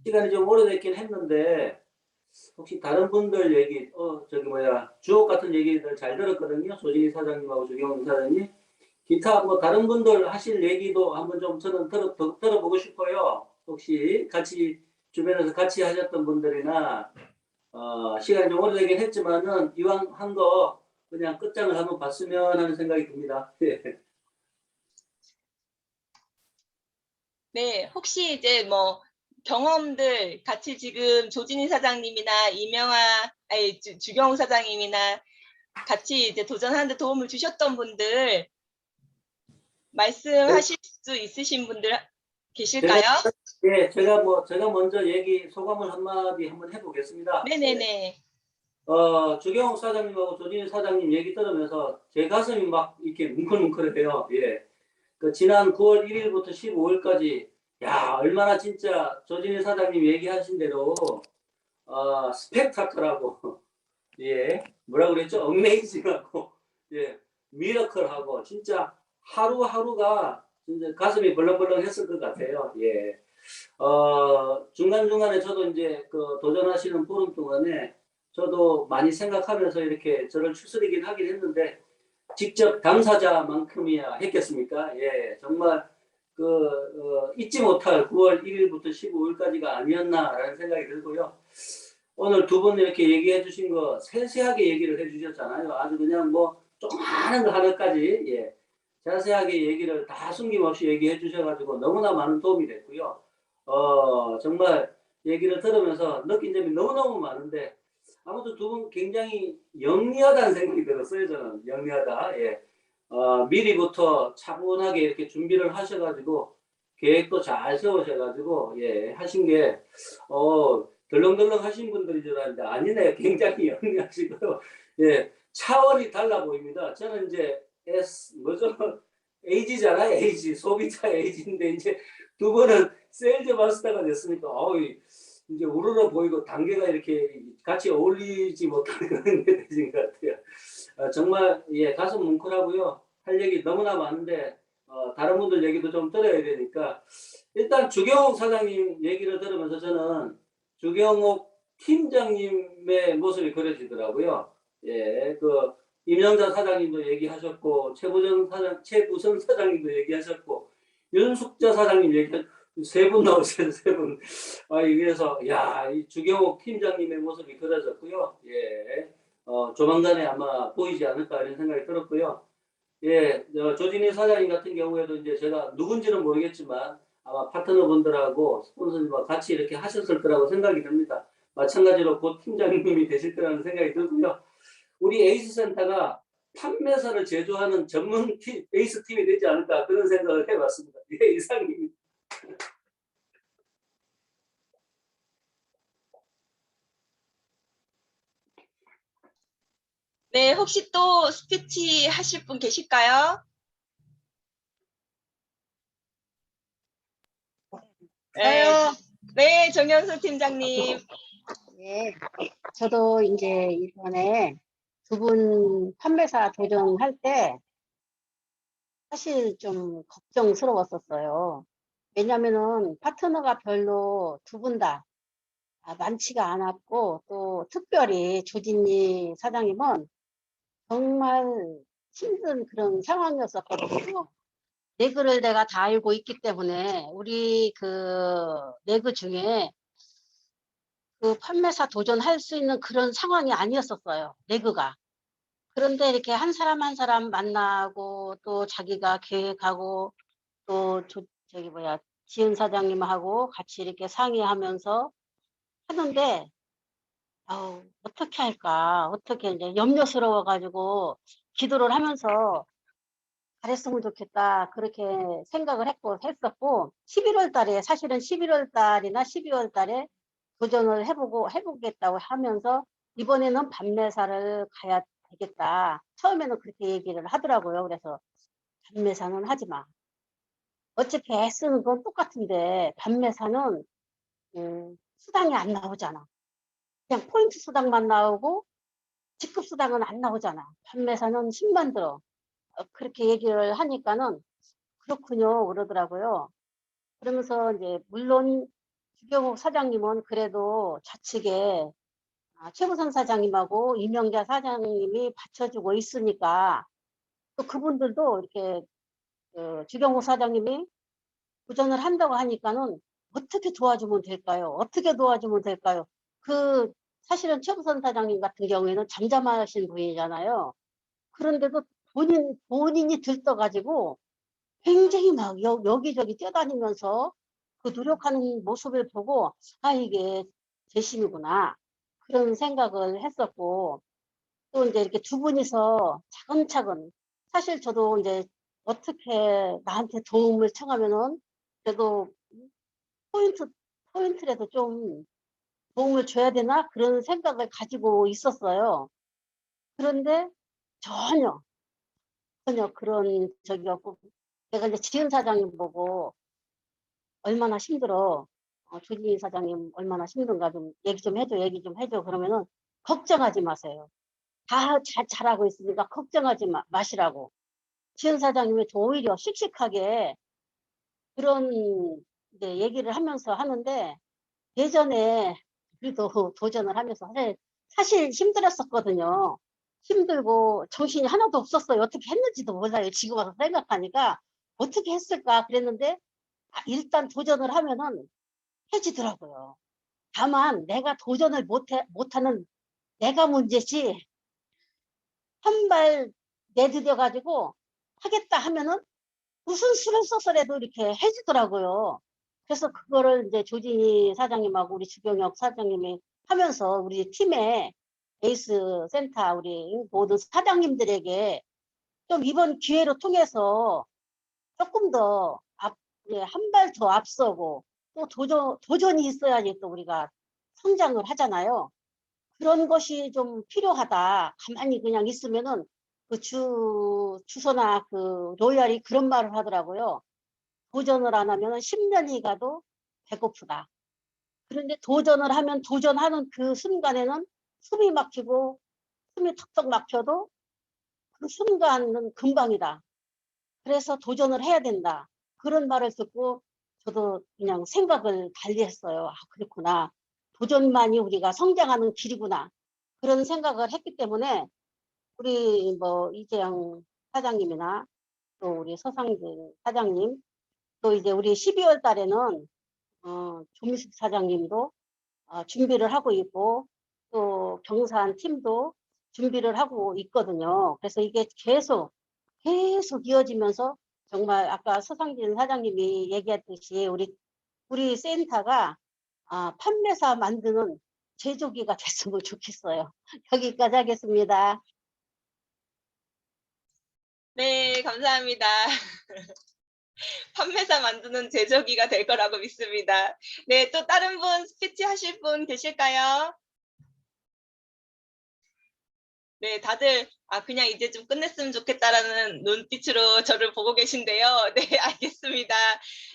시간이 좀 오래됐긴 했는데 혹시 다른 분들 얘기, 주옥 같은 얘기들 잘 들었거든요. 조진희 사장님하고 주경 사장님. 기타 뭐 다른 분들 하실 얘기도 한번 좀 저는 들어보고 싶어요. 혹시 같이 주변에서 같이 하셨던 분들이나 시간이 좀 오래되긴 했지만은 이왕 한 거 그냥 끝장을 한번 봤으면 하는 생각이 듭니다. 네, 혹시 이제 뭐 경험들 같이 지금 조진희 사장님이나 주경 사장님이나 같이 이제 도전하는데 도움을 주셨던 분들 말씀하실 수 있으신 분들 계실까요? 제가 먼저 소감을 한마디 한번 해보겠습니다. 네네네. 주경 사장님하고 조진희 사장님 얘기 들으면서 제 가슴이 막 이렇게 뭉클뭉클해요. 예. 그 지난 9월 1일부터 15일까지 야, 얼마나 진짜 조진희 사장님 얘기하신 대로 스펙타클하고 예, 뭐라 그랬죠? 어메이징하고 예, 미러클하고 진짜 하루하루가 진짜 가슴이 벌렁벌렁했을 것 같아요. 예. 중간중간에 저도 이제 그 도전하시는 보름 동안에 저도 많이 생각하면서 이렇게 저를 추스리긴 하긴 했는데 직접 당사자만큼이야 했겠습니까? 예, 정말 잊지 못할 9월 1일부터 15일까지가 아니었나라는 생각이 들고요. 오늘 두 분 이렇게 얘기해 주신 거 세세하게 얘기를 해 주셨잖아요. 아주 그냥 뭐 조그마한 거 하나까지 예, 자세하게 얘기를 다 숨김없이 얘기해 주셔가지고 너무나 많은 도움이 됐고요. 정말 얘기를 들으면서 느낀 점이 너무너무 많은데 아무튼 두 분 굉장히 영리하다는 생각이 들었어요. 저는 영리하다. 예. 미리부터 차분하게 이렇게 준비를 하셔가지고 계획도 잘 세우셔가지고 예, 하신 게 덜렁덜렁 하신 분들이 줄 알았는데 아니네요. 굉장히 영리하시고요. 예, 차원이 달라 보입니다. 저는 이제 에이지잖아요. 에이지, 소비자 에이지인데 이제 두 분은 세일즈 마스터가 됐으니까 이제 우러러 보이고 단계가 이렇게 같이 어울리지 못하는 그런 게 되신 것 같아요. 정말 예, 가슴 뭉클하고요. 할 얘기 너무나 많은데 다른 분들 얘기도 좀 들어야 되니까 일단 주경옥 사장님 얘기를 들으면서 저는 주경옥 팀장님의 모습이 그려지더라고요. 예, 그 임영자 사장님도 얘기하셨고 최부선 사장님도 얘기하셨고 윤숙자 사장님 세 분 나오세요. 세 분. 그래서 이 주경옥 팀장님의 모습이 그려졌고요. 예, 조만간에 아마 보이지 않을까 이런 생각이 들었고요. 예, 조진희 사장님 같은 경우에도 이제 제가 누군지는 모르겠지만 아마 파트너분들하고 스폰서님과 같이 이렇게 하셨을 거라고 생각이 됩니다. 마찬가지로 곧 팀장님이 되실 거라는 생각이 들고요. 우리 에이스 센터가 판매사를 제조하는 전문 에이스 팀이 되지 않을까 그런 생각을 해봤습니다. 예, 이상입니다. 네, 혹시 또 스피치 하실 분 계실까요? 네, 네, 정현수 팀장님. 예, 저도 이제 이번에 두 분 판매사 도전할 때 사실 좀 걱정스러웠었어요. 왜냐면은 파트너가 별로 두 분 다 많지가 않았고, 또 특별히 조진희 사장님은 정말 힘든 그런 상황이었었거든요. 레그를 내가 다 알고 있기 때문에 우리 그 레그 중에 그 판매사 도전할 수 있는 그런 상황이 아니었었어요. 레그가. 그런데 이렇게 한 사람 한 사람 만나고 또 자기가 계획하고 또 저기 뭐야 지은 사장님하고 같이 이렇게 상의하면서 하는데 아우 어떻게 할까 어떻게 이제 염려스러워 가지고 기도를 하면서 잘했으면 좋겠다 그렇게 생각을 했었고 11월 달에 사실은 11월 달이나 12월 달에 도전을 해보겠다고 하면서 이번에는 판매사를 가야 되겠다. 처음에는 그렇게 얘기를 하더라고요. 그래서 판매사는 하지 마. 어차피 애쓰는 건 똑같은데 판매사는 수당이 안 나오잖아. 그냥 포인트 수당만 나오고 직급 수당은 안 나오잖아. 판매사는 10만 들어. 그렇게 얘기를 하니까는 그렇군요. 그러더라고요. 그러면서 이제 물론 주경욱 사장님은 그래도 좌측에 최부선 사장님하고 이명자 사장님이 받쳐주고 있으니까 또 그분들도 이렇게 주경욱 사장님이 도전을 한다고 하니까는 어떻게 도와주면 될까요? 어떻게 도와주면 될까요? 그 사실은 최부선 사장님 같은 경우에는 잠잠하신 분이잖아요. 그런데도 본인이 들떠가지고 굉장히 막 여기저기 뛰어다니면서 그 노력하는 모습을 보고 아 이게 재심이구나 그런 생각을 했었고 또 이제 이렇게 두 분이서 차근차근 사실 저도 이제 어떻게 나한테 도움을 청하면은 그래도 포인트라도 좀 도움을 줘야 되나 그런 생각을 가지고 있었어요. 그런데 전혀 그런 적이 없고 내가 이제 지은 사장님 보고 얼마나 힘들어. 조진희 사장님 얼마나 힘든가 좀 얘기 좀 해줘. 그러면은 걱정하지 마세요. 다 잘하고 있으니까 걱정하지 마시라고. 지은 사장님이 오히려 씩씩하게 그런 이제 얘기를 하면서 하는데 예전에 우리도 도전을 하면서 사실 힘들었었거든요. 힘들고 정신이 하나도 없었어요. 어떻게 했는지도 몰라요. 지금 와서 생각하니까 어떻게 했을까 그랬는데 일단 도전을 하면은 해지더라고요. 다만 내가 도전을 못하는 내가 문제지 한 발 내디뎌 가지고 하겠다 하면은 무슨 수를 써서라도 이렇게 해주더라고요. 그래서 그거를 이제 조진희 사장님하고 우리 주경혁 사장님이 하면서 우리 팀의 에이스 센터 우리 모든 사장님들에게 좀 이번 기회로 통해서 조금 더 한 발 더 앞서고 또 도전이 있어야지 또 우리가 성장을 하잖아요. 그런 것이 좀 필요하다. 가만히 그냥 있으면은 그 주소나 그 로열이 그런 말을 하더라고요. 도전을 안 하면 10년이 가도 배고프다. 그런데 도전을 하면 도전하는 그 순간에는 숨이 막히고 숨이 턱턱 막혀도 그 순간은 금방이다. 그래서 도전을 해야 된다. 그런 말을 듣고 저도 그냥 생각을 달리 했어요. 아, 그렇구나. 도전만이 우리가 성장하는 길이구나. 그런 생각을 했기 때문에 우리 뭐 이재영 사장님이나 또 우리 서상진 사장님 또 이제 우리 12월 달에는 조미숙 사장님도 준비를 하고 있고 또 경산 팀도 준비를 하고 있거든요. 그래서 이게 계속 이어지면서 정말 아까 서상진 사장님이 얘기했듯이 우리 센터가 판매사 만드는 제조기가 됐으면 좋겠어요. 여기까지 하겠습니다. 네, 감사합니다. 판매사 만드는 제조기가 될 거라고 믿습니다. 네, 또 다른 분 스피치 하실 분 계실까요? 네, 다들 그냥 이제 좀 끝냈으면 좋겠다라는 눈빛으로 저를 보고 계신데요. 네, 알겠습니다.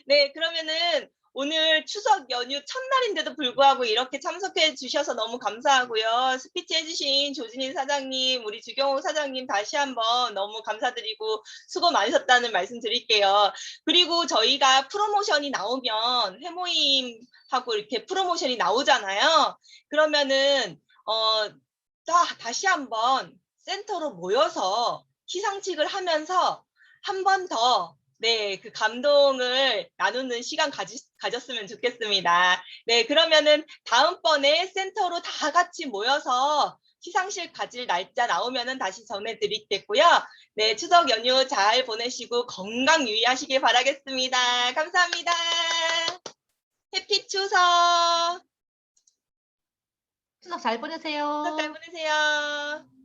네, 그러면은 오늘 추석 연휴 첫날인데도 불구하고 이렇게 참석해 주셔서 너무 감사하고요. 스피치 해주신 조진희 사장님, 우리 주경호 사장님 다시 한번 너무 감사드리고 수고 많으셨다는 말씀 드릴게요. 그리고 저희가 프로모션이 나오면 회모임하고 이렇게 프로모션이 나오잖아요. 그러면은 다시 한번 센터로 모여서 시상식을 하면서 한 번 더 네, 그 감동을 나누는 시간 가졌으면 좋겠습니다. 네, 그러면은 다음번에 센터로 다 같이 모여서 시상식 가질 날짜 나오면은 다시 전해드리겠고요. 네, 추석 연휴 잘 보내시고 건강 유의하시길 바라겠습니다. 감사합니다. 해피 추석! 추석 잘 보내세요. 추석 잘 보내세요.